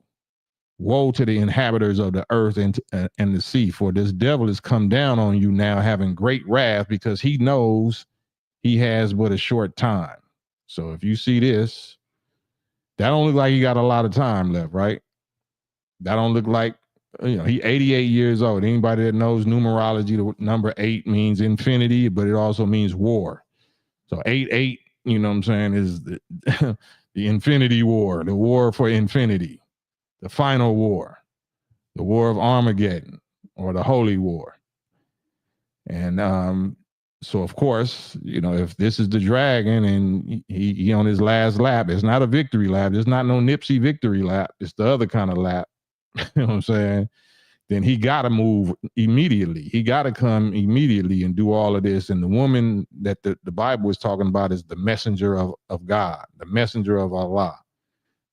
to the inhabitants of the earth and the sea, for this devil has come down on you now, having great wrath, because he knows he has but a short time. So if you see this, that don't look like he got a lot of time left, right? That don't look like, you know, he 88 years old. Anybody that knows numerology, the number 8 means infinity, but it also means war. So 8, you know what I'm saying, is the, the infinity war, the war for infinity, the final war, the war of Armageddon, or the holy war. And so, of course, you know, if this is the dragon and he on his last lap, it's not a victory lap. It's not no Nipsey victory lap. It's the other kind of lap. You know what I'm saying? Then he got to move immediately. He got to come immediately and do all of this. And the woman that the Bible is talking about is the messenger of God, the messenger of Allah.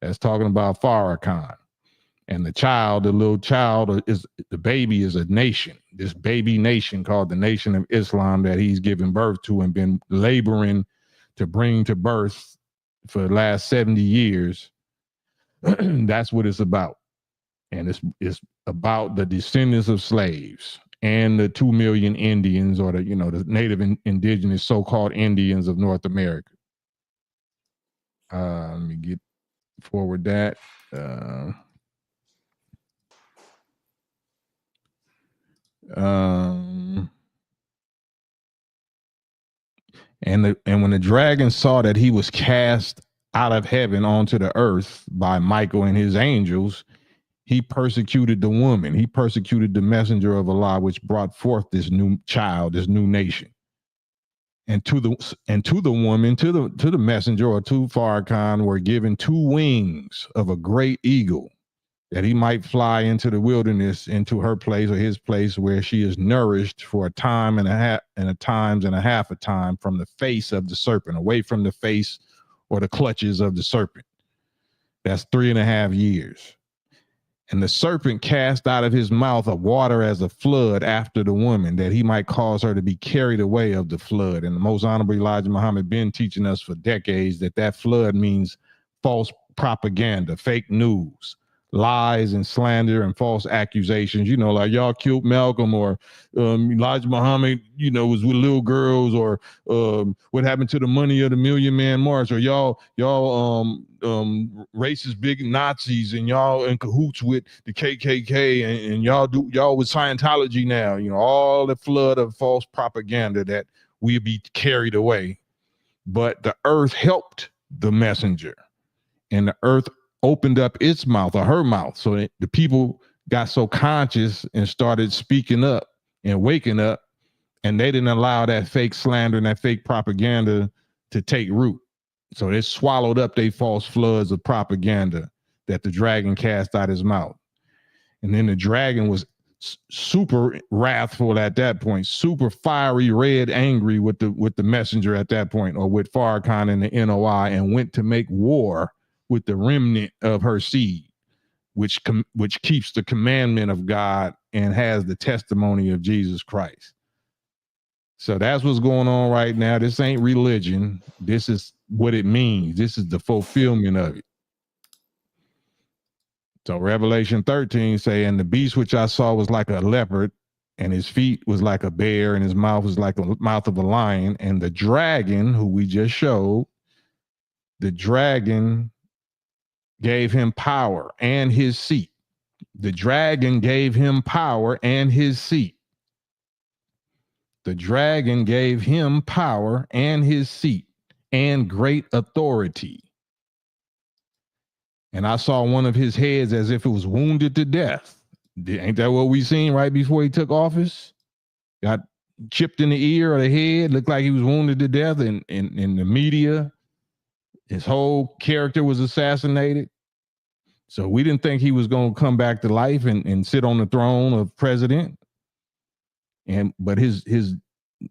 That's talking about Farrakhan. And the child, the little child, is the baby is a nation, this baby nation called the Nation of Islam that he's given birth to and been laboring to bring to birth for the last 70 years. That's what it's about. And it's about the descendants of slaves and the 2 million Indians, or the native indigenous so-called Indians of North America. Let me get forward that. And when the dragon saw that he was cast out of heaven onto the earth by Michael and his angels, he persecuted the woman. He persecuted the messenger of Allah, which brought forth this new child, this new nation. And to the woman, to the messenger, or to Farrakhan, were given 2 wings of a great eagle, that he might fly into the wilderness, into her place or his place, where she is nourished for a time and a half, and a times and a half a time, from the face of the serpent, away from the face or the clutches of the serpent. That's 3.5 years. And the serpent cast out of his mouth a water as a flood after the woman, that he might cause her to be carried away of the flood. And the most honorable Elijah Muhammad been teaching us for decades that flood means false propaganda, fake news, lies and slander and false accusations. You know, like y'all killed Malcolm, or Elijah Muhammad, was with little girls, or what happened to the money of the Million Man March, or y'all racist big Nazis, and y'all in cahoots with the KKK, and y'all with Scientology now. All the flood of false propaganda that we'll be carried away. But the earth helped the messenger, and the earth opened up its mouth, or her mouth, so that the people got so conscious and started speaking up and waking up, and they didn't allow that fake slander and that fake propaganda to take root. So they swallowed up their false floods of propaganda that the dragon cast out his mouth. And then the dragon was super wrathful at that point, super fiery, red, angry with the messenger at that point, or with Farrakhan and the NOI, and went to make war with the remnant of her seed, which keeps the commandment of God and has the testimony of Jesus Christ. So that's what's going on right now. This ain't religion. This is what it means. This is the fulfillment of it. So Revelation 13 say, and the beast which I saw was like a leopard, and his feet was like a bear, and his mouth was like the mouth of a lion. And the dragon, who we just showed, the dragon gave him power and his seat. The dragon gave him power and his seat. The dragon gave him power and his seat and great authority. And I saw one of his heads as if it was wounded to death. Ain't that what we seen right before he took office? Got chipped in the ear or the head, looked like he was wounded to death. In the media, his whole character was assassinated. So we didn't think he was going to come back to life and sit on the throne of president. But his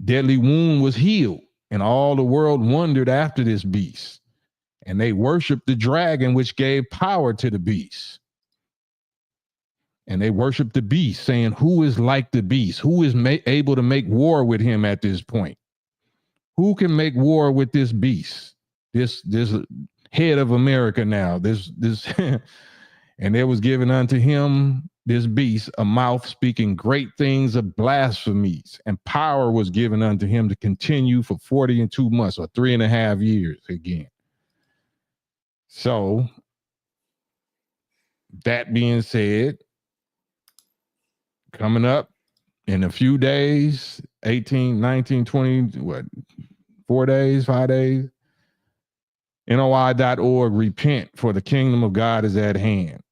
deadly wound was healed, and all the world wondered after this beast. And they worshiped the dragon, which gave power to the beast. And they worshiped the beast, saying, who is like the beast? Who is able to make war with him at this point? Who can make war with this beast? This head of America now. This and there was given unto him, this beast, a mouth speaking great things of blasphemies, and power was given unto him to continue for 42 months or 3.5 years again. So, that being said, coming up in a few days, 18, 19, 20, 4 days, 5 days, NOI.org, repent, for the kingdom of God is at hand.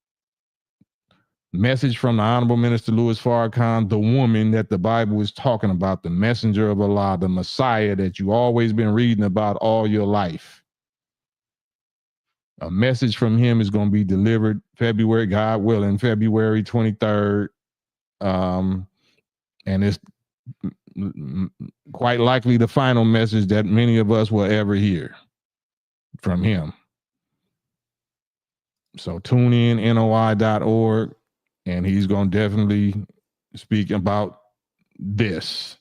Message from the Honorable Minister Louis Farrakhan, the woman that the Bible is talking about, the messenger of Allah, the Messiah that you always been reading about all your life. A message from him is going to be delivered February, God willing, February 23rd. And it's quite likely the final message that many of us will ever hear from him. So tune in, NOI.org. And he's going to definitely speak about this.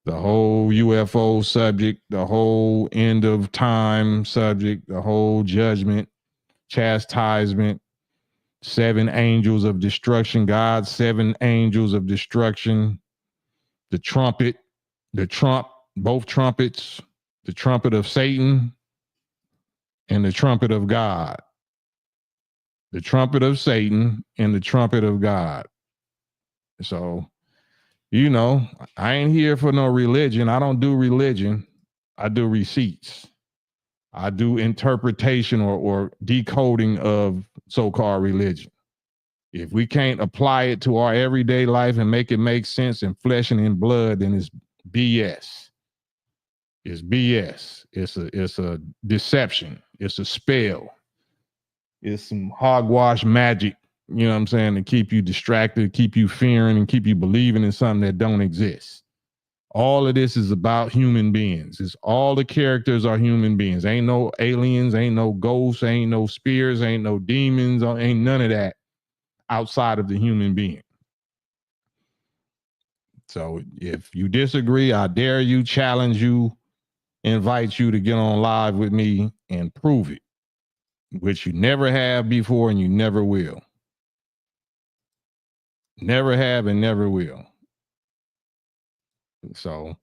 The whole UFO subject, the whole end of time subject, the whole judgment, chastisement, 7 angels of destruction, God's 7 angels of destruction, the trumpet, both trumpets, the trumpet of Satan and the trumpet of God. The trumpet of Satan and the trumpet of God. So, you know, I ain't here for no religion. I don't do religion. I do receipts. I do interpretation or decoding of so-called religion. If we can't apply it to our everyday life and make it make sense in flesh and in blood, then it's BS. It's BS. It's a deception. It's a spell. It's some hogwash magic, you know what I'm saying, to keep you distracted, keep you fearing, and keep you believing in something that don't exist. All of this is about human beings. It's all the characters are human beings. Ain't no aliens, ain't no ghosts, ain't no spirits, ain't no demons, ain't none of that outside of the human being. So if you disagree, I dare you, challenge you, invite you to get on live with me and prove it, which you never have before and you never will. Never have and never will. So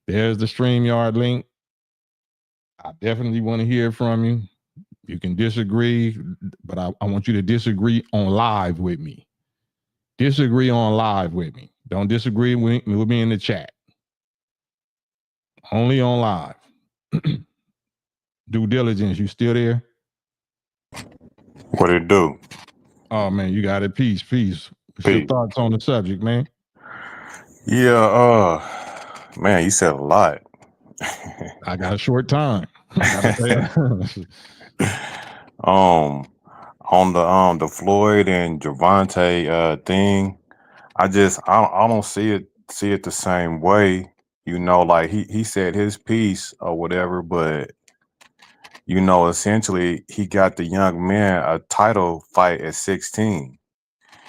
there's the StreamYard link. I definitely want to hear from you. You can disagree, but I want you to disagree on live with me. Disagree on live with me. Don't disagree with me in the chat. Only on live. Due diligence, you still there? What it do? Oh man, you got it. Peace. What's your thoughts on the subject, man? Yeah, man, you said a lot. I got a short time. On the Floyd and Javante thing, I don't see it the same way. You know, like he said his piece or whatever, but you know, essentially he got the young man a title fight at 16.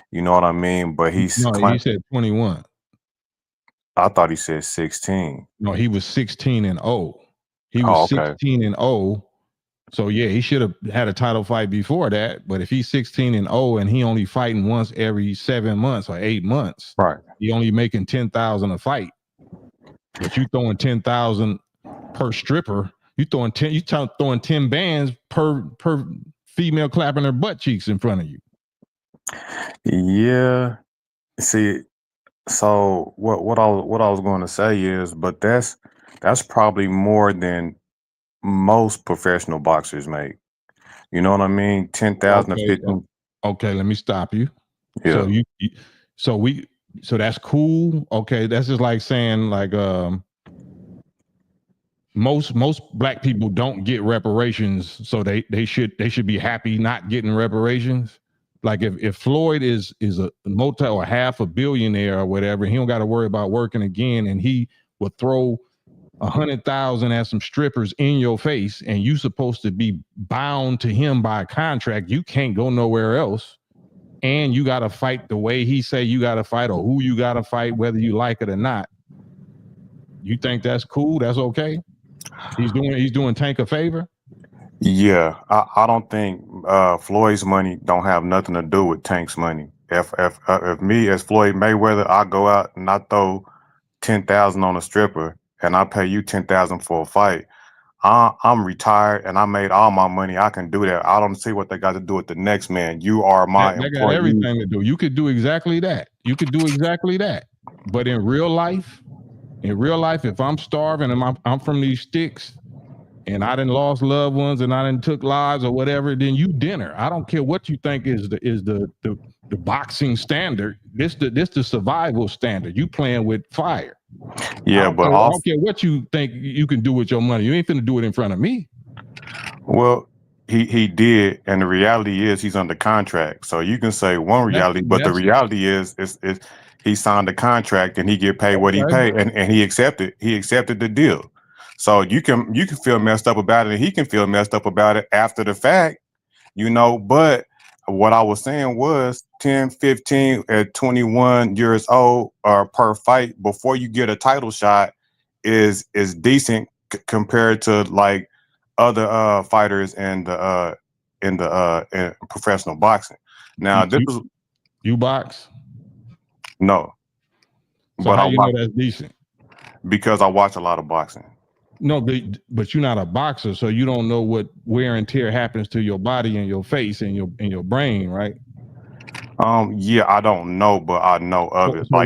You know what I mean? But no, he said 21. I thought he said 16. No, he was 16-0. He was Oh, okay. 16-0. So yeah, he should have had a title fight before that. But if he's 16-0 and he only fighting once every 7 months or 8 months, Right. he only making 10,000 a fight. But you throwing 10,000 per stripper. You throwing 10 bands per female clapping her butt cheeks in front of you. Yeah. See, so what I was going to say is, but that's probably more than most professional boxers make. You know what I mean? 10,000 to Okay, 15. okay, let me stop you. Yeah. So that's cool. Okay, that's just like saying like most black people don't get reparations, so they should be happy not getting reparations. Like if Floyd is a multi or half a billionaire or whatever, he don't got to worry about working again, and he will throw 100,000 at some strippers in your face, and you supposed to be bound to him by a contract. You can't go nowhere else, and you got to fight the way he say you got to fight, or who you got to fight, whether you like it or not. You think that's cool? That's okay? He's doing Tank a favor? Yeah, I don't think Floyd's money don't have nothing to do with Tank's money. If me as Floyd Mayweather, I go out and I throw 10,000 on a stripper and I pay you 10,000 for a fight, I'm retired and I made all my money. I can do that. I don't see what they got to do with the next man. You are my That got employee. everything to do. You could do exactly that. You could do exactly that. But in real life, if I'm starving and I'm from these sticks and I done lost loved ones and I done took lives or whatever, then you dinner. I don't care what you think is the boxing standard. This the survival standard. You playing with fire. Yeah, I don't care what you think you can do with your money. You ain't finna do it in front of me. Well, he did, and the reality is he's under contract. So you can say one reality, but the reality is he signed a contract and he get paid what he paid, and he accepted the deal. So you can feel messed up about it, and he can feel messed up about it after the fact, you know. But what I was saying was 10, 15 at 21 years old per fight before you get a title shot is decent compared to like other fighters in professional boxing. Now you box? No. So but how you know that's decent? Because I watch a lot of boxing. No, but you're not a boxer, so you don't know what wear and tear happens to your body and your face and your brain, right? Yeah, I don't know, but I know of it. So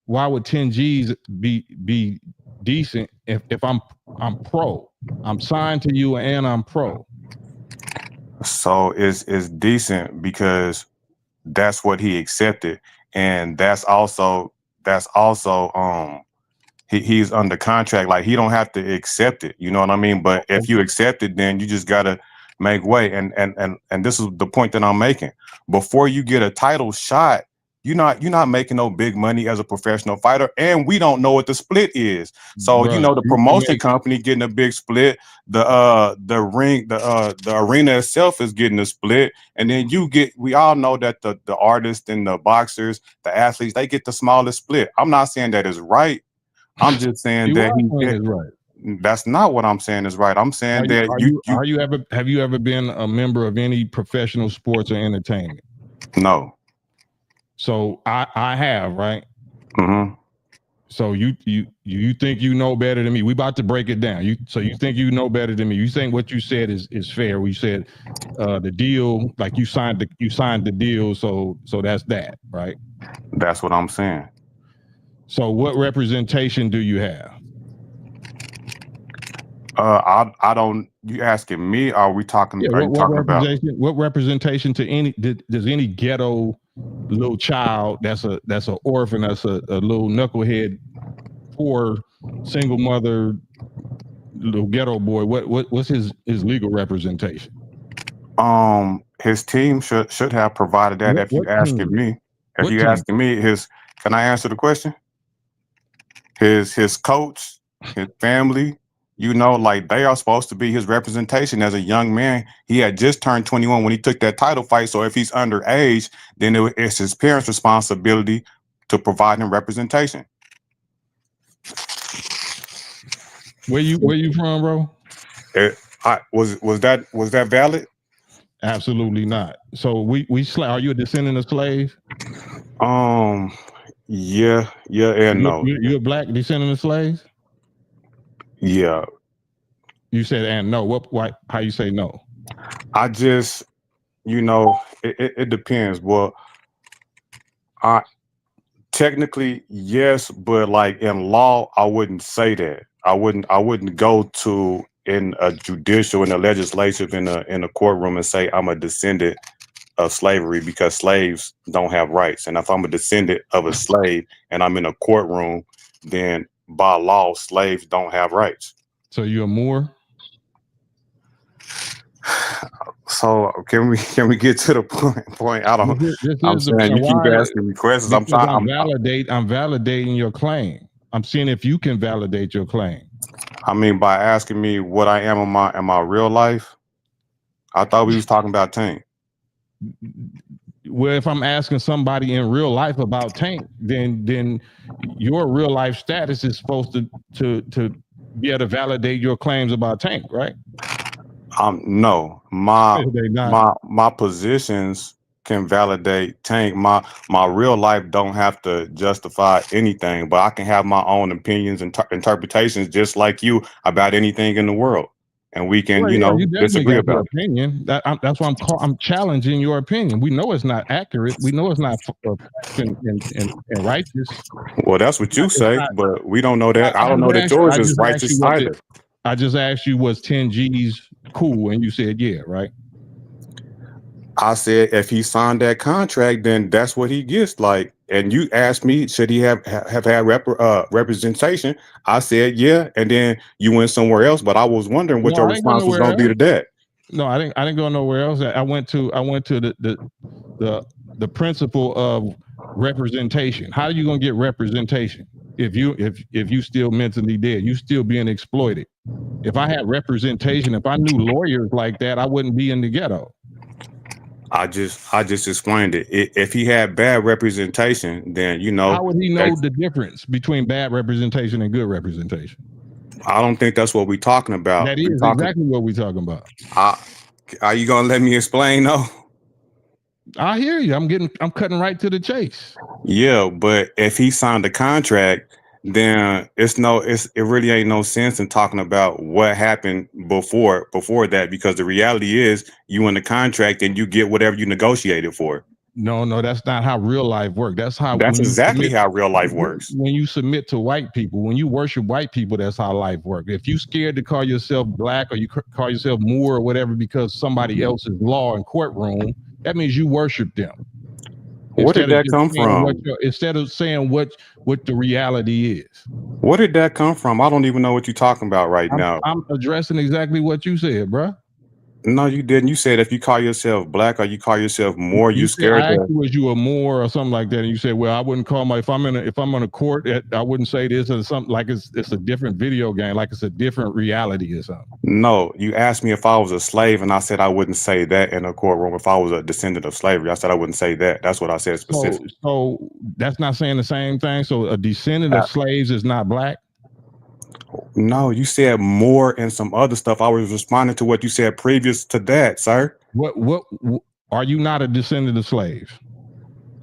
why would 10 G's be decent if I'm pro? I'm signed to you and I'm pro. So it's decent because that's what he accepted, and that's also he's under contract. Like he don't have to accept it, you know what I mean? But if you accept it, then you just gotta make way. And this is the point that I'm making. Before you get a title shot, you're not making no big money as a professional fighter, and we don't know what the split is. So you know the promotion company getting a big split, the arena itself is getting a split, and then we all know that the artists and the boxers, the athletes, they get the smallest split. I'm not saying that is right. I'm just saying that is right. That's not what I'm saying is right. I'm saying have you ever been a member of any professional sports or entertainment? No. So I have, right? Mm-hmm. So you think you know better than me? We about to break it down. You think you know better than me? You think what you said is fair? We said the deal, like you signed the deal, so that's that, right? That's what I'm saying. So what representation do you have? I don't. You asking me? Are we talking? Yeah, are you talking about what representation to any? Does any ghetto little child that's an orphan, that's a little knucklehead, poor single mother, little ghetto boy? What's his legal representation? His team should have provided that. If you asking me, can I answer the question? His coach, his family. You know, like they are supposed to be his representation as a young man. He had just turned 21 when he took that title fight. So if he's underage, then it's his parents' responsibility to provide him representation. Where you from, bro? Was that valid? Absolutely not. So are you a descendant of slaves? Yeah, and no. You're a black descendant of slaves? Yeah. You said and no. Why? How you say no? I just, it depends. Well, I technically yes, but like in law, I wouldn't say that. I wouldn't go to in a judicial, in a legislative, in a courtroom and say I'm a descendant of slavery, because slaves don't have rights. And if I'm a descendant of a slave and I'm in a courtroom, then by law, slaves don't have rights. So you're a Moor? So can we get to the point? I don't. I'm saying you keep asking me questions. I'm validating your claim. I'm seeing if you can validate your claim. I mean, by asking me what I am in my real life. I thought we was talking about Tank. Well, if I'm asking somebody in real life about Tank, then your real life status is supposed to be able to validate your claims about Tank, right? No, my positions can validate Tank. My real life don't have to justify anything, but I can have my own opinions and interpretations, just like you, about anything in the world, and we can, you disagree about your opinion. That's why I'm challenging your opinion. We know it's not accurate. We know it's not and righteous. Well, that's what you say, but we don't know that. I don't know that yours is righteous either. I just asked you, was 10 G's cool? And you said, yeah, right? I said, if he signed that contract, then that's what he gets. Like, and you asked me, should he have had representation? I said, yeah. And then you went somewhere else, but I was wondering what your response was going to be to that. No, I didn't go nowhere else. I went to the principle of representation. How are you going to get representation if you still mentally dead? You still being exploited. If I had representation, if I knew lawyers like that, I wouldn't be in the ghetto. I just explained it. If he had bad representation, then how would he know the difference between bad representation and good representation? I don't think that's what we're talking about. That is exactly what we're talking about. Are you gonna let me explain though? I hear you. I'm cutting right to the chase. Yeah, but if he signed a contract, then it really ain't no sense in talking about what happened before that, because the reality is you in the contract and you get whatever you negotiated for. No, that's not how real life works. That's exactly how real life works. When you submit to white people, when you worship white people, that's how life works. If you scared to call yourself black or you call yourself Moor or whatever because somebody else's law in courtroom, that means you worship them. Where did that come from? Instead of saying what the reality is. Where did that come from? I don't even know what you're talking about right now. I'm addressing exactly what you said, bro. No, you didn't. You said if you call yourself black or you call yourself Moor, you scared. I asked you, was you a Moor or something like that? And you said, well, I wouldn't call if I'm on a court, I wouldn't say this or something, like it's a different video game, like it's a different reality or something. No, you asked me if I was a slave, and I said I wouldn't say that in a courtroom. If I was a descendant of slavery, I said I wouldn't say that. That's what I said specifically. So that's not saying the same thing. So a descendant of slaves is not black. No, you said more and some other stuff. I was responding to what you said previous to that, sir. What are you not a descendant of slaves?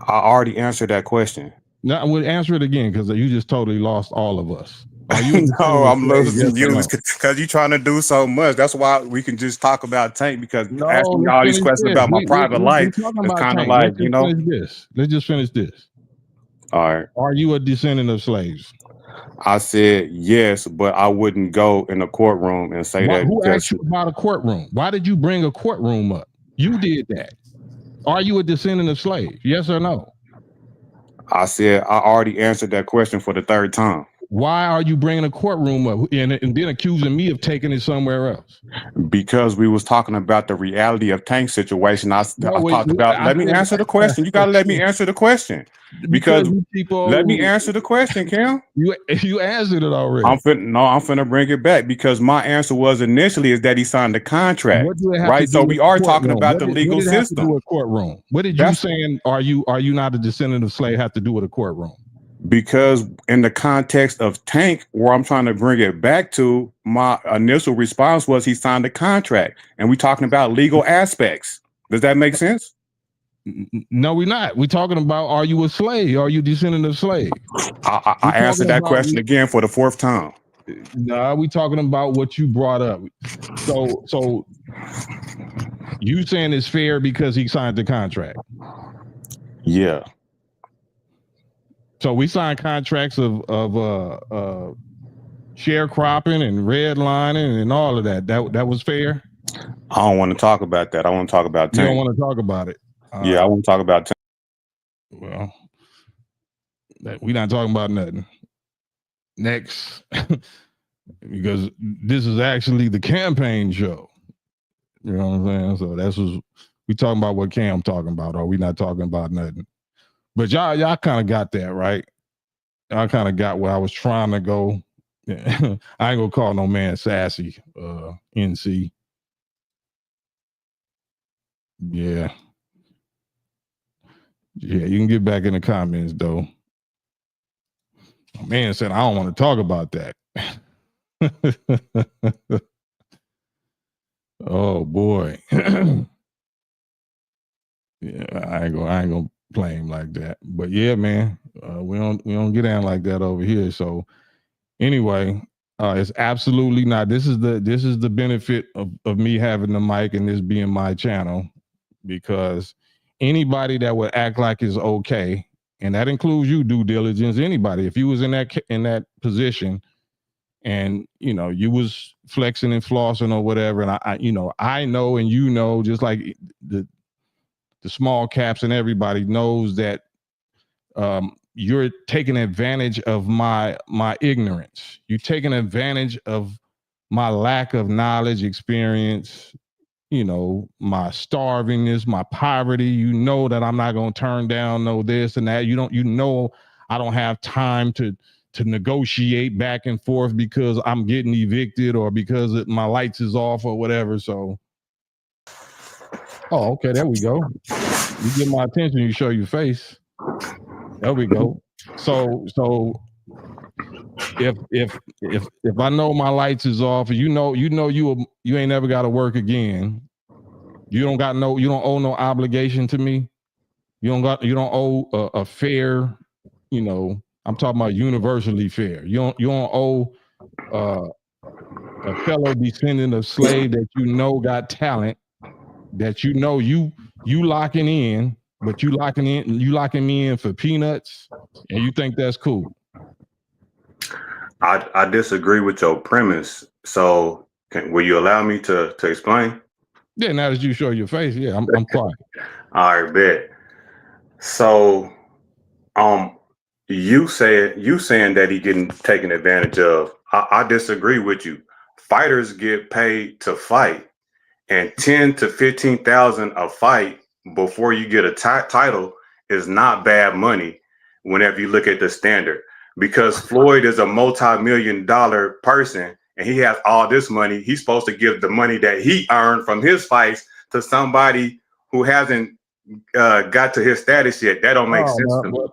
I already answered that question. No, I would answer it again because you just totally lost all of us. Are you? No, I'm losing you because you're trying to do so much. That's why we can just talk about Tank, because asking me all these questions about my private life is kind of like, Let's just finish this. All right. Are you a descendant of slaves? I said yes, but I wouldn't go in a courtroom and say that. Who asked you about a courtroom? Why did you bring a courtroom up? You did that. Are you a descendant of slaves? Yes or no? I said I already answered that question for the third time. Why are you bringing a courtroom up and then accusing me of taking it somewhere else? Because we was talking about the reality of Tank's situation. Let me answer the question. You got to let me answer the question. Because let me answer the question, Cam. You answered it already. I'm finna bring it back, because my answer was initially is that he signed the contract, right? So we are talking about the legal system. What did you saying? Are you not a descendant of slave have to do with a courtroom? Because in the context of Tank, where I'm trying to bring it back to, my initial response was he signed a contract, and we're talking about legal aspects. Does that make sense? No, we're not. We're talking about, are you a slave? Are you descendant of slave? I answered that question again for the 4th time. No, we talking about what you brought up. So you saying it's fair because he signed the contract? Yeah. So we signed contracts of sharecropping and redlining and all of that. That was fair. I don't want to talk about that. I want to talk about Tank. You don't want to talk about it. Yeah, I want to talk about Tank. Well, we're not talking about nothing. Next, because this is actually the campaign show. You know what I'm saying? So that's what we talking about. What Cam talking about? Or we not talking about nothing? But y'all kind of got that right. I kind of got where I was trying to go. I ain't gonna call no man sassy. NC. Yeah. Yeah, you can get back in the comments though. Man said I don't want to talk about that. Oh boy. Yeah, I ain't gonna play him like that. But yeah, man, we don't get down like that over here. So anyway, it's absolutely not. This is the benefit of me having the mic and this being my channel, because anybody that would act like it's okay, and that includes you, due diligence, anybody, if you was in that position and you was flexing and flossing or whatever, and I know and just like the small caps and everybody knows that you're taking advantage of my ignorance. You're taking advantage of my lack of knowledge, experience, my starvingness, my poverty. You know that I'm not going to turn down no this and that. I don't have time to negotiate back and forth because I'm getting evicted or because my lights is off or whatever. So, oh, okay, there we go. You get my attention, you show your face. There we go. So if I know my lights is off, you ain't never got to work again. You don't owe no obligation to me. You don't owe a fair, I'm talking about universally fair. You don't owe a fellow descendant of slave that got talent, that you locking in, but you locking me in for peanuts, and you think that's cool. I disagree with your premise. So will you allow me to explain? Yeah, now that you show your face, yeah, I'm quiet. All right, bet. So you saying that he getting taken advantage of. I disagree with you. Fighters get paid to fight, and 10 to 15,000 a fight before you get a title is not bad money whenever you look at the standard. Because Floyd is a multi-million-dollar person and he has all this money. He's supposed to give the money that he earned from his fights to somebody who hasn't got to his status yet. That don't make sense to me.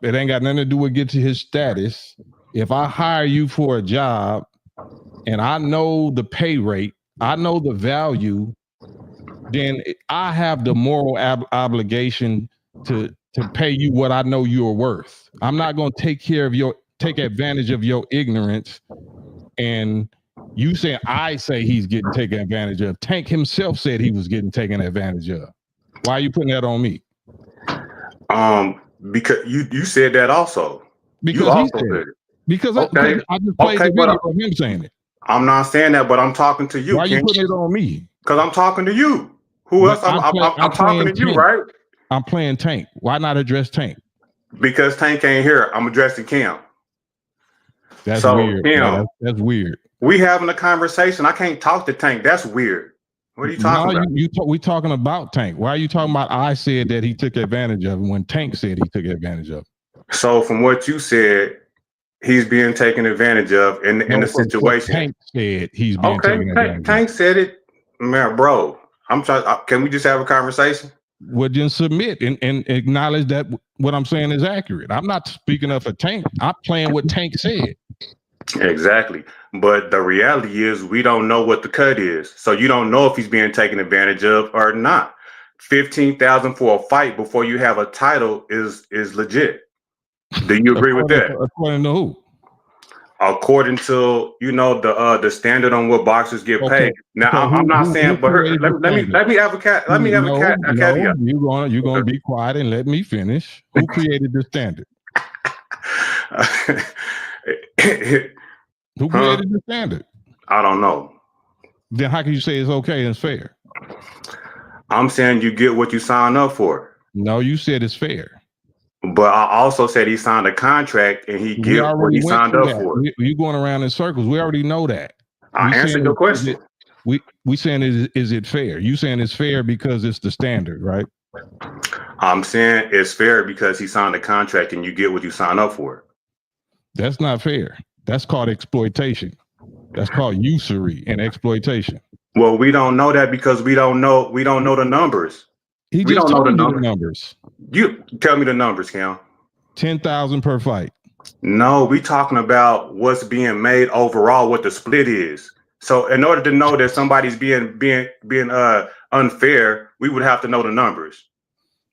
It ain't got nothing to do with get to his status. If I hire you for a job and I know the pay rate, I know the value, then I have the moral obligation to pay you what I know you're worth. I'm not going to take advantage of your ignorance. And you say he's getting taken advantage of. Tank himself said he was getting taken advantage of. Why are you putting that on me? Because you said that also. Because he said it. Because I just played the video of him saying it. I'm not saying that, but I'm talking to you. Why are you putting it on me? Because I'm talking to you. Who else? I'm talking to you, right? I'm playing Tank. Why not address Tank? Because Tank ain't here. I'm addressing Cam. That's weird. Cam, that's weird. We having a conversation. I can't talk to Tank. That's weird. What are you talking about? We talking about Tank. Why are you talking about I said that he took advantage of him when Tank said he took advantage of him? So from what you said, he's being taken advantage of in the situation. Tank said he's being taken advantage of. Tank said it. Man, bro, I'm trying. Can we just have a conversation? Well, then submit and acknowledge that what I'm saying is accurate. I'm not speaking of a Tank. I'm playing what Tank said. Exactly. But the reality is we don't know what the cut is. So you don't know if he's being taken advantage of or not. 15,000 for a fight before you have a title is legit. Do you agree with that? According to who? According to the standard on what boxers get paid. Now I'm not saying, but let me have a caveat. You're gonna be quiet and let me finish. Who created the standard? Who created the standard? I don't know. Then how can you say it's okay and it's fair? I'm saying you get what you sign up for. No, you said it's fair. But I also said he signed a contract and he get what he signed up for. You're going around in circles. We already know that. I answered your question. We saying is it fair? You saying it's fair because it's the standard, right? I'm saying it's fair because he signed a contract and you get what you sign up for. That's not fair. That's called exploitation. That's called usury and exploitation. Well, we don't know that because we don't know the numbers. We just told you the numbers. You tell me the numbers, Cam. 10,000 per fight. No, we talking about what's being made overall, what the split is. So in order to know that somebody's being unfair, we would have to know the numbers.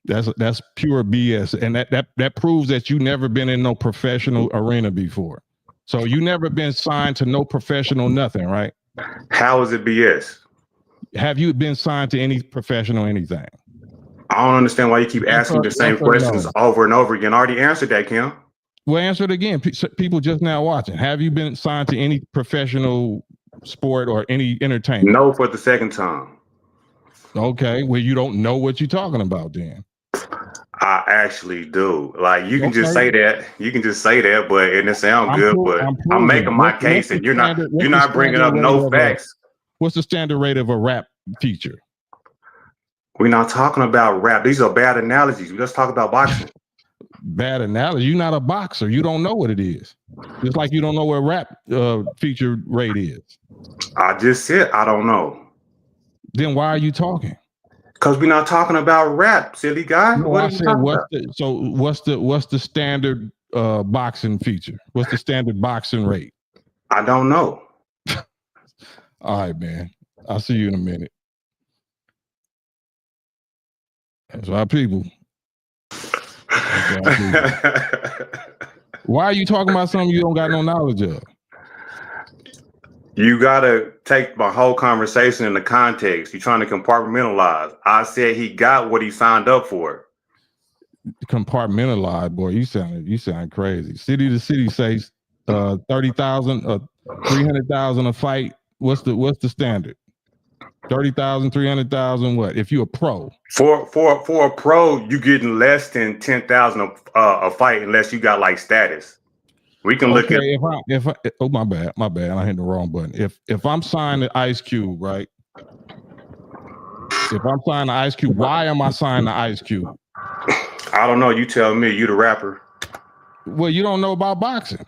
That's pure BS. And that proves that you never been in no professional arena before. So you never been signed to no professional nothing, right? How is it BS? Have you been signed to any professional anything? I don't understand why you keep asking the same questions over and over again. I already answered that, Kim. Well, answer it again. People just now watching. Have you been signed to any professional sport or any entertainment? No, for the second time. Okay, well, you don't know what you're talking about then. I actually do. Like you can just say that. You can just say that, but it sounds good. But I'm making my case, and you're not bringing up no facts. What's the standard rate of a rap feature? We're not talking about rap. These are bad analogies. Let's talk about boxing. Bad analogy. You're not a boxer. You don't know what it is. Just like you don't know what rap feature rate is. I just said I don't know. Then why are you talking? Because we're not talking about rap, silly guy. No, I said what's the standard boxing feature? What's the standard boxing rate? I don't know. All right, man. I'll see you in a minute. That's our people. Why are you talking about something you don't got no knowledge of? You gotta take my whole conversation in the context. You're trying to compartmentalize. I said he got what he signed up for. Compartmentalize, boy. You sound crazy. City to city says 30,000, 300,000 a fight. What's the standard? 30,000, 300,000. What if you're a pro? For a pro, you getting less than 10,000 a fight unless you got like status. We can look at. If I oh my bad, I hit the wrong button. If I'm signed to Ice Cube, right? If I'm signed to Ice Cube, why am I signed to Ice Cube? I don't know. You tell me. You the rapper. Well, you don't know about boxing.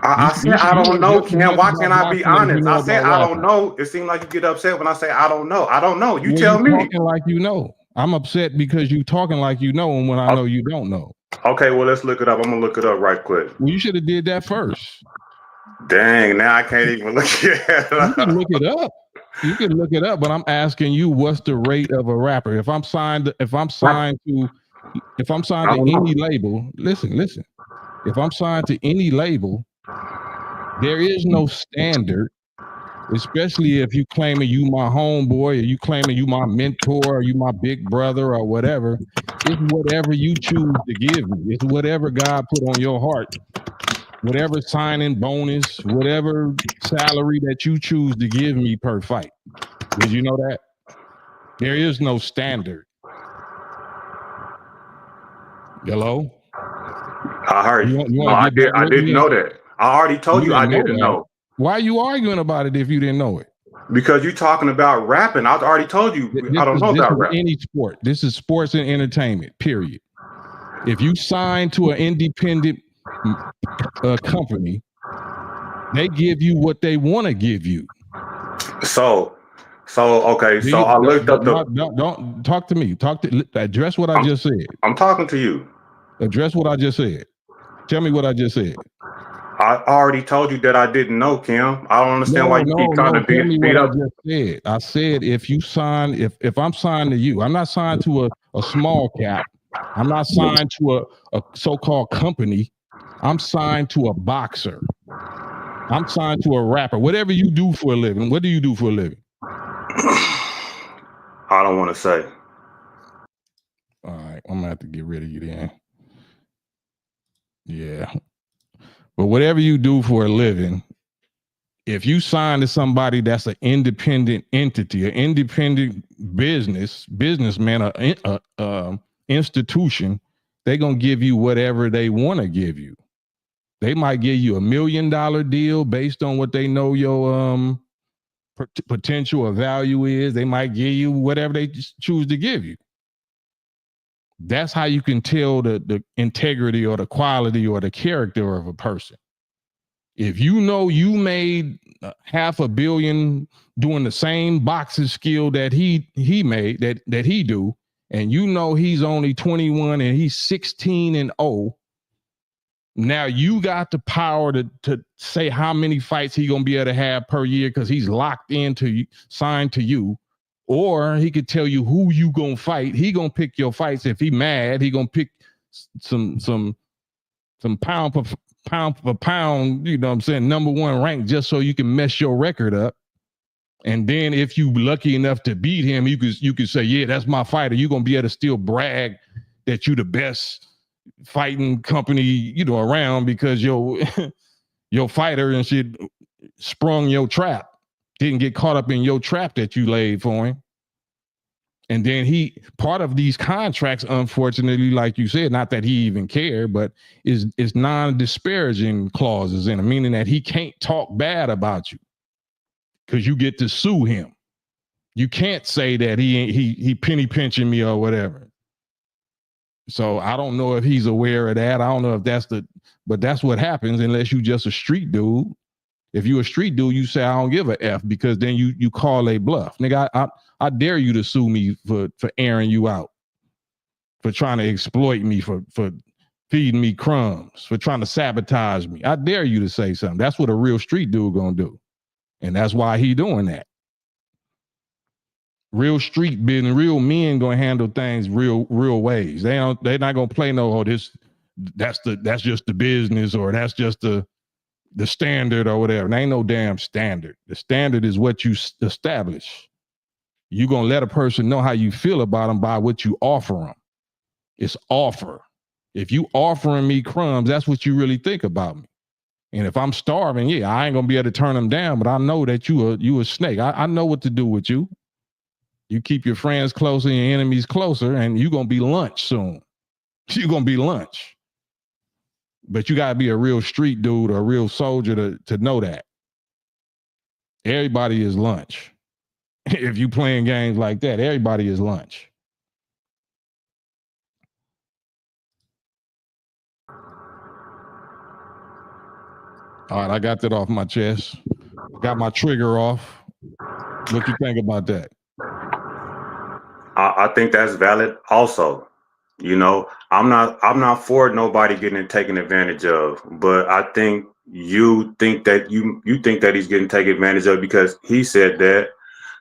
I said I don't know, Cam. Why can't I be honest? I said I don't know. It seems like you get upset when I say I don't know. I don't know. You tell me. Talking like you know. I'm upset because you talking like you know, and when I know you don't know. Okay, well let's look it up. I'm gonna look it up right quick. Well, you should have did that first. Dang, now I can't even look at it. You can look it up. You can look it up, but I'm asking you, what's the rate of a rapper? If I'm signed to any label, listen. If I'm signed to any label, there is no standard, especially if you claiming you my homeboy, or you claiming you my mentor, or you my big brother, or whatever. It's whatever you choose to give me. It's whatever God put on your heart. Whatever signing bonus, whatever salary that you choose to give me per fight. Did you know that? There is no standard. Hello? I heard you. I didn't know that. I already told you I didn't know. Why are you arguing about it if you didn't know it? Because you're talking about rapping. I already told you I don't know about rap. Any sport. This is sports and entertainment, period. If you sign to an independent company, they give you what they want to give you. So So okay, so I looked up the. Don't talk to me. Address what I just said. I'm talking to you. Address what I just said. Tell me what I just said. I already told you that I didn't know, Kim. I don't understand why you keep trying to tell me beat what up. I just said. I said if you sign, if I'm signed to you, I'm not signed to a small cap. I'm not signed to a so-called company. I'm signed to a boxer. I'm signed to a rapper. Whatever you do for a living. What do you do for a living? I don't want to say. All right, I'm gonna have to get rid of you then. Yeah. But whatever you do for a living, if you sign to somebody that's an independent entity, an independent businessman, a institution, they're gonna give you whatever they want to give you. They might give you $1 million deal based on what they know your potential or value is. They might give you whatever they choose to give you. That's how you can tell the integrity or the quality or the character of a person. If you know you made $500 million doing the same boxing skill that he made, that he do, and you know he's only 21 and he's 16-0, now you got the power to say how many fights he gonna be able to have per year because he's locked into you, signed to you. Or he could tell you who you gonna fight. He gonna pick your fights. If he mad, he gonna pick some pound for pound, you know what I'm saying, #1 rank just so you can mess your record up. And then if you lucky enough to beat him, you could say, yeah, that's my fighter. You're gonna be able to still brag that you the best fighting company, you know, around because your fighter and shit sprung your trap, didn't get caught up in your trap that you laid for him. And then part of these contracts, unfortunately, like you said, not that he even cared, but is non-disparaging clauses in it, meaning that he can't talk bad about you because you get to sue him. You can't say that he penny pinching me or whatever. So I don't know if he's aware of that. I don't know if but that's what happens unless you just a street dude. If you a street dude, you say, I don't give a F, because then you call a bluff. Nigga, I dare you to sue me for airing you out, for trying to exploit me, for feeding me crumbs, for trying to sabotage me. I dare you to say something. That's what a real street dude gonna do. And that's why he doing that. Real street business, real men gonna handle things real ways. They're not gonna play no, that's just the business, or that's just the standard or whatever. There ain't no damn standard. The standard is what you establish. You're gonna let a person know how you feel about them by what you offer them. It's offer. If you offering me crumbs, that's what you really think about me. And if I'm starving, yeah, I ain't gonna be able to turn them down, but I know that you a snake. I know what to do with you. You keep your friends closer and your enemies closer, and you're gonna be lunch soon. You're gonna be lunch. But you gotta be a real street dude or a real soldier to know that. Everybody is lunch. If you playing games like that, everybody is lunch. All right, I got that off my chest. Got my trigger off. What you think about that? I think that's valid also. You know, I'm not for nobody getting taken advantage of, but I think you think that you think that he's getting taken advantage of because he said that.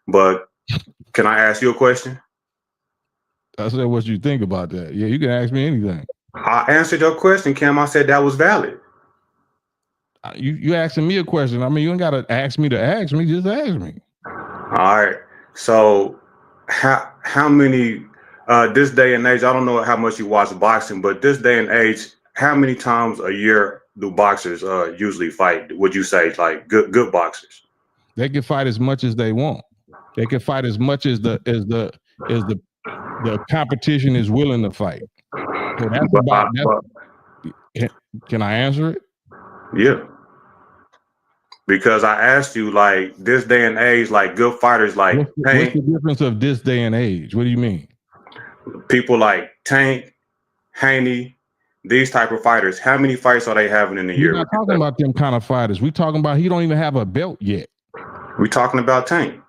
But can I ask you a question? I said, what you think about that? Yeah, you can ask me anything. I answered your question, Kim. I said that was valid. You asking me a question. I mean, you ain't gotta ask me to ask me, just ask me. All right. So how many this day and age, I don't know how much you watch boxing, but this day and age, how many times a year do boxers usually fight? Would you say, like good boxers? They can fight as much as they want. They can fight as much as the competition is willing to fight. So that's can I answer it? Yeah. Because I asked you, like, this day and age, like good fighters like what's the difference of this day and age? What do you mean? People like Tank, Haney, these type of fighters, how many fights are they having in a year? We're not talking about them kind of fighters. We're talking about he don't even have a belt yet. We're talking about Tank.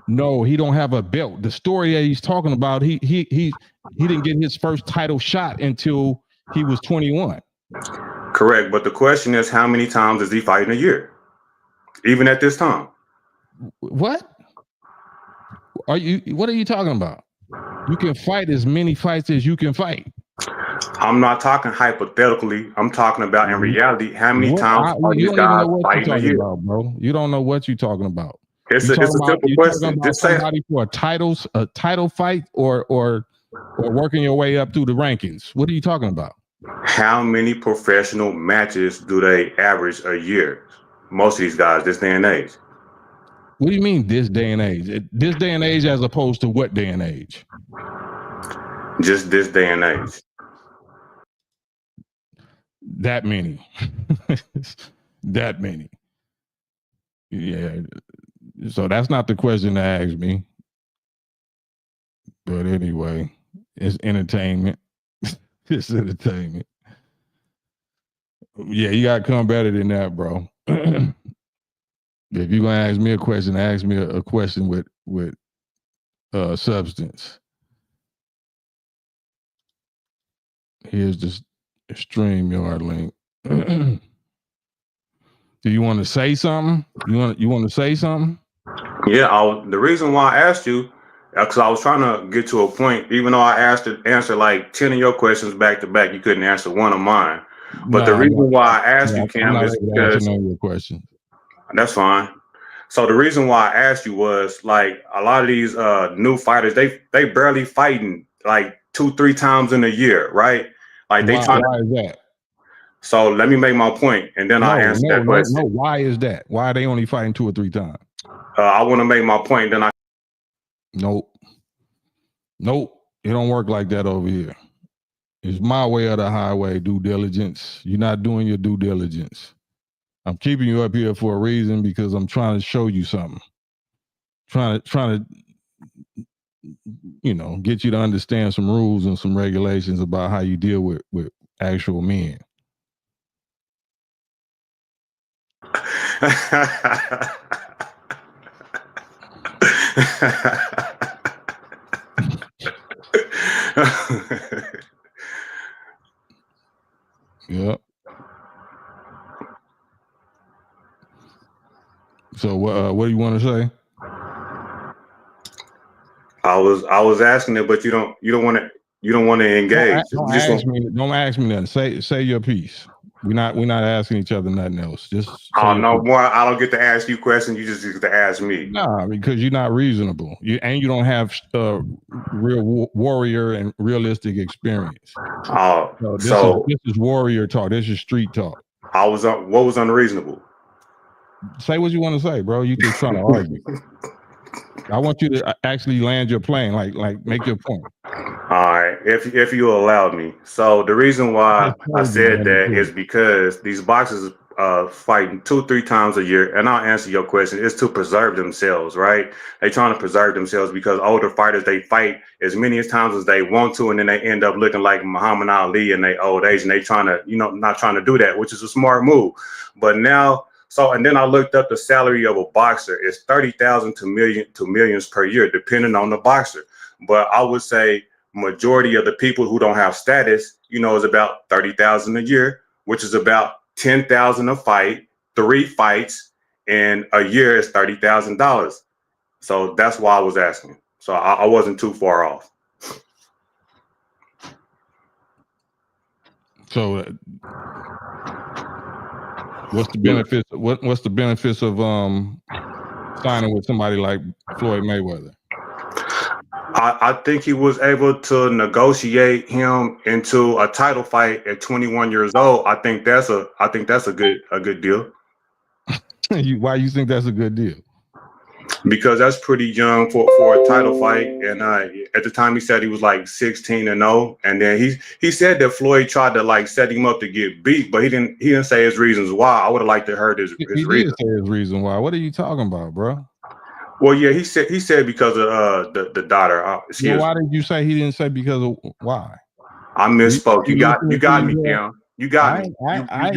No, he don't have a belt. The story that he's talking about, he didn't get his first title shot until he was 21. Correct, but the question is, how many times does he fight in a year? Even at this time. What are you talking about? You can fight as many fights as you can fight. I'm not talking hypothetically. I'm talking about in reality. How many times are these guys fighting a year, bro? You don't know what you're talking about. It's a simple question. Just somebody for a title fight or working your way up through the rankings. What are you talking about? How many professional matches do they average a year? Most of these guys, this day and age. What do you mean this day and age? This day and age as opposed to what day and age? Just this day and age. That many. That many. Yeah. So that's not the question to ask me. But anyway, it's entertainment. It's entertainment. Yeah, you gotta come better than that, bro. If you're gonna ask me a question, ask me a question with substance. Here's the StreamYard link. Do you want to say something? You want to say something? Yeah, the reason why I asked you, because I was trying to get to a point, even though I answer like 10 of your questions back to back, you couldn't answer one of mine. But the reason why I asked you, Cam, is because your question. That's fine. So the reason why I asked you was like a lot of these new fighters, they barely fighting like 2-3 times in a year, right? Like they trying. Why is that? So let me make my point, and then I'll answer that question. No, why is that? Why are they only fighting 2 or 3 times? I want to make my point, then I. Nope. It don't work like that over here. It's my way or the highway. Due diligence. You're not doing your due diligence. I'm keeping you up here for a reason because I'm trying to show you something. Trying to, get you to understand some rules and some regulations about how you deal with actual men. Yep. So what do you want to say? I was asking it, but you don't want to engage. Don't ask me nothing. Say your piece. We're not asking each other nothing else. Just no more. I don't get to ask you questions. You just get to ask me. Nah, because you're not reasonable. You don't have real warrior and realistic experience. This is warrior talk. This is street talk. What was unreasonable? Say what you want to say, bro. You just trying to argue. I want you to actually land your plane, like make your point. All right, if you allowed me. So the reason why I said that is because these boxers fighting 2-3 times a year, and I'll answer your question, is to preserve themselves, right? They trying to preserve themselves because older fighters, they fight as many times as they want to, and then they end up looking like Muhammad Ali in their old age, and they trying to, not trying to do that, which is a smart move. But now, and then I looked up the salary of a boxer. It's $30,000 to millions per year, depending on the boxer. But I would say majority of the people who don't have status, is about $30,000 a year, which is about $10,000 a fight, 3 fights, and a year is $30,000. So that's why I was asking. So I wasn't too far off. So what's the benefits? What's the benefits of signing with somebody like Floyd Mayweather? I think he was able to negotiate him into a title fight at 21 years old. I think that's a good deal. Why you think that's a good deal? Because that's pretty young for a title fight, and at the time he said he was like 16-0, and then he said that Floyd tried to like set him up to get beat, but he didn't say his reasons why. I would have liked to heard his reasons. He did say his reason why. What are you talking about, bro? Well, yeah, he said because of the daughter. Why did you say he didn't say because of why? I misspoke. You got me, Cam. You got me.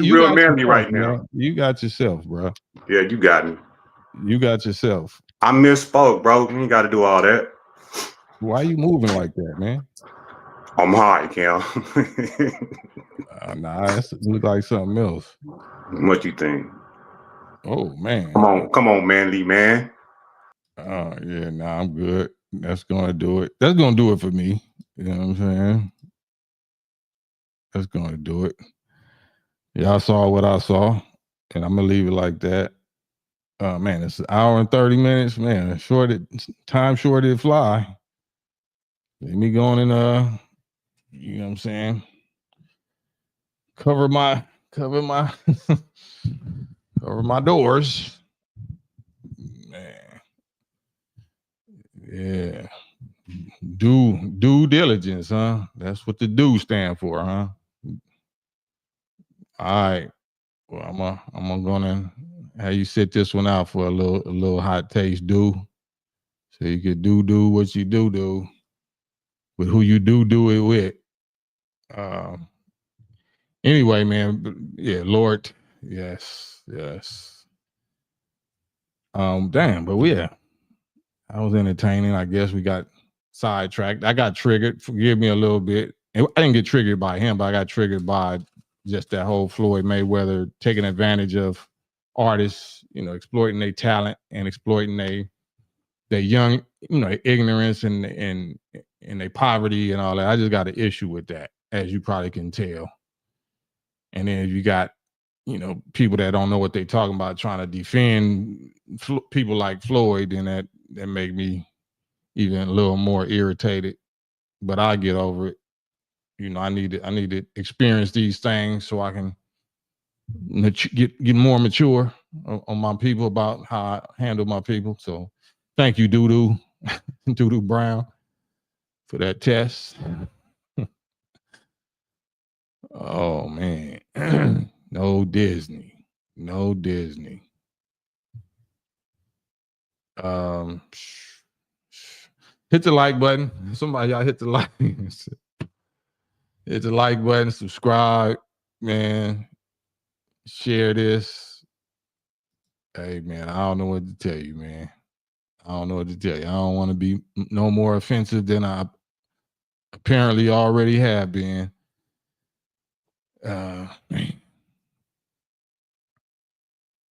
You real man me right now. You got yourself, bro. Yeah, you got me. You got yourself. I misspoke, bro. You ain't got to do all that. Why you moving like that, man? I'm high, Cam. Nah, it look like something else. What you think? Oh man. Come on, manly man. Oh yeah, nah, I'm good. That's gonna do it. That's gonna do it for me. You know what I'm saying? That's gonna do it. Y'all saw what I saw, and I'm gonna leave it like that. Man, it's an hour and 30 minutes. Man, time short it fly. Let me go on and you know what I'm saying? Cover my cover my doors. Man. Yeah. Due diligence, huh? That's what the do stand for, huh? All right. Well, I'm gonna have you sit this one out for a little hot taste, do. So you could do what you do with who you do it with. Anyway, man, yeah, Lord, yes. Damn, but yeah, I was entertaining. I guess we got sidetracked. I got triggered. Forgive me a little bit. I didn't get triggered by him, but I got triggered by just that whole Floyd Mayweather taking advantage of artists, you know, exploiting their talent and exploiting their young, you know, ignorance and their poverty and all that. I just got an issue with that, as you probably can tell. And then you got, you know, people that don't know what they're talking about trying to defend people like Floyd, and that make me even a little more irritated. But I get over it. You know, I need to experience these things so I can get more mature on my people about how I handle my people. So thank you, Doodoo Brown, for that test. Oh man. No Disney. Hit the like button. Somebody, y'all hit the like. Hit the like button, subscribe, man. Share this. Hey man, I don't know what to tell you, man. I don't know what to tell you. I don't want to be no more offensive than I apparently already have been.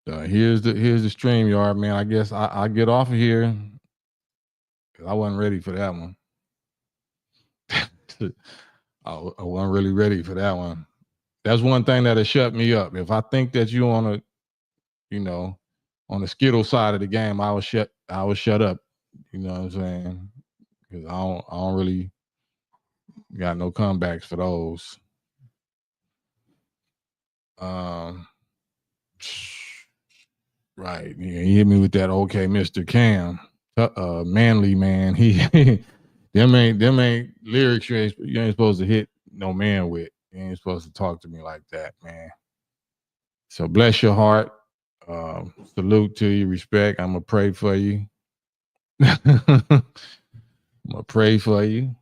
Here's the StreamYard, man. I guess I get off of here. I wasn't ready for that one. I wasn't really ready for that one. That's one thing that'll shut me up. If I think that you on a, you know, on the Skittle side of the game, I will shut up. You know what I'm saying? Because I don't really got no comebacks for those. Right. Yeah, he hit me with that. Okay, Mr. Cam, manly man. He them ain't lyrics you ain't supposed to hit no man with. You ain't supposed to talk to me like that, man. So bless your heart. Salute to you, respect. I'm gonna pray for you. I'm gonna pray for you.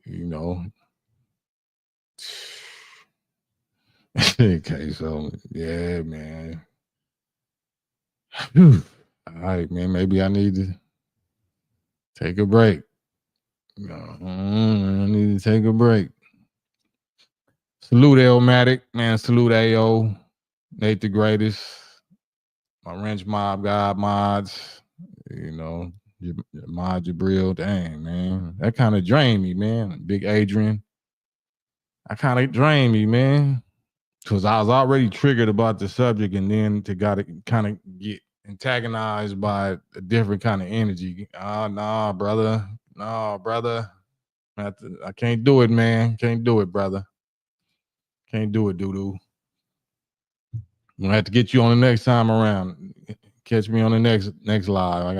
You know. Okay, so yeah, man. All right, man. Maybe I need to take a break. I need to take a break. Salute Elmatic, man. Salute AO. Nate the Greatest. My wrench mob god mods. You know, Mod Jabril. Dang, man. That kind of drained me, man. Big Adrian. That kind of drained me, man. Because I was already triggered about the subject, and then to kind of get antagonized by a different kind of energy. Nah, brother. I can't do it, man. Can't do it, brother. Can't do it, doo-doo. I'm gonna have to get you on the next time around. Catch me on the next live. I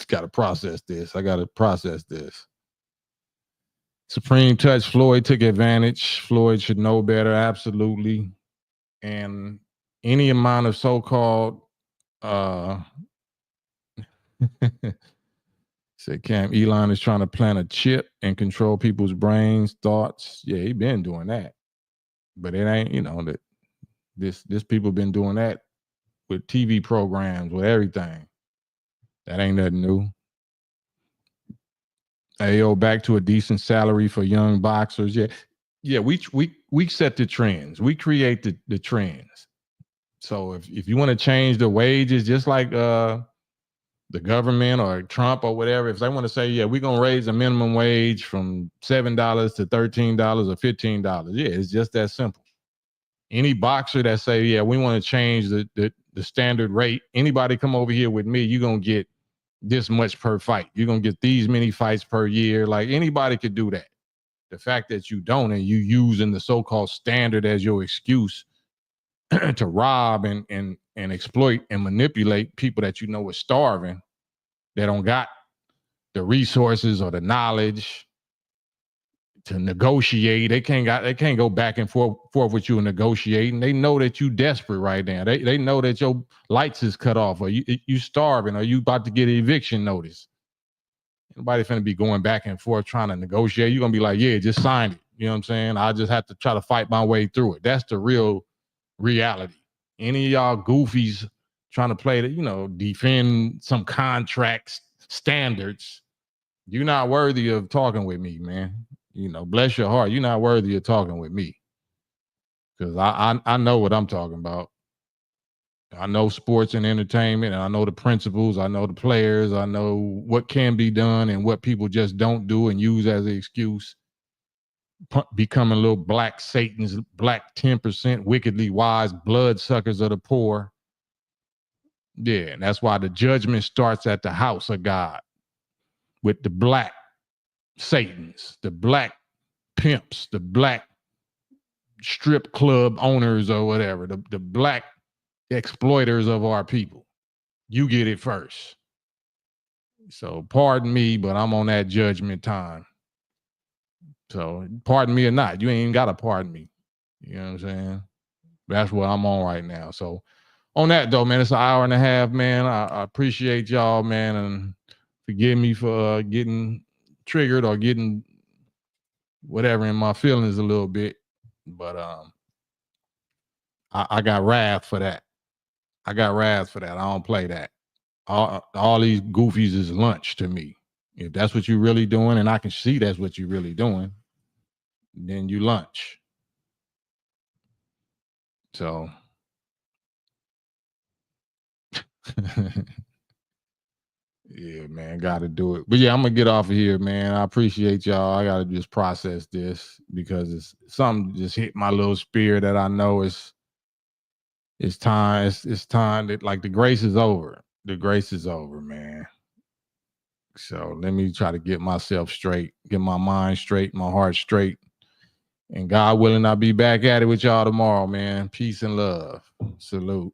gotta process this. I gotta process this. Supreme Touch, Floyd took advantage. Floyd should know better, absolutely. And any amount of so-called said Cam, Elon is trying to plant a chip and control people's brains, thoughts. Yeah, he been doing that. But it ain't, you know, that This people been doing that with TV programs, with everything. That ain't nothing new. Hey, yo, back to a decent salary for young boxers. Yeah, we set the trends. We create the trends. So if you want to change the wages, just like the government or Trump or whatever, if they want to say, yeah, we're gonna raise the minimum wage from $7 to $13 or $15, yeah, it's just that simple. Any boxer that say, yeah, we want to change the standard rate, anybody come over here with me, you're gonna get this much per fight. You're gonna get these many fights per year. Like, anybody could do that. The fact that you don't, and you using the so-called standard as your excuse to rob and exploit and manipulate people that you know are starving, that don't got the resources or the knowledge to negotiate. They can't go back and forth with you and negotiate. And they know that you desperate right now. They know that your lights is cut off, or you starving, or you about to get an eviction notice. Nobody finna be going back and forth trying to negotiate. You're gonna be like, yeah, just sign it. You know what I'm saying? I just have to try to fight my way through it. That's the real reality. Any of y'all goofies trying to play the, defend some contract standards, you're not worthy of talking with me, man. Bless your heart. You're not worthy of talking with me. Because I know what I'm talking about. I know sports and entertainment, and I know the principles. I know the players. I know what can be done and what people just don't do and use as an excuse. Becoming little black Satans, black 10%, wickedly wise bloodsuckers of the poor. Yeah, and that's why the judgment starts at the house of God with the black Satans, the black pimps, the black strip club owners or whatever, the black exploiters of our people. You get it first. So pardon me, but I'm on that judgment time. So pardon me or not, you ain't even got to pardon me. You know what I'm saying? That's what I'm on right now. So on that though, man, it's an hour and a half, man. I appreciate y'all, man, and forgive me for getting triggered or getting whatever in my feelings a little bit. But I got wrath for that. I don't play that. All these goofies is lunch to me. If that's what you're really doing, and I can see that's what you're really doing, then you lunch. So yeah, man, gotta do it. But yeah, I'm gonna get off of here, man. I appreciate y'all. I gotta just process this because it's something just hit my little spirit that I know it's time. It's time that, like, the grace is over. The grace is over, man. So let me try to get myself straight, get my mind straight, my heart straight. And God willing, I'll be back at it with y'all tomorrow, man. Peace and love. Salute.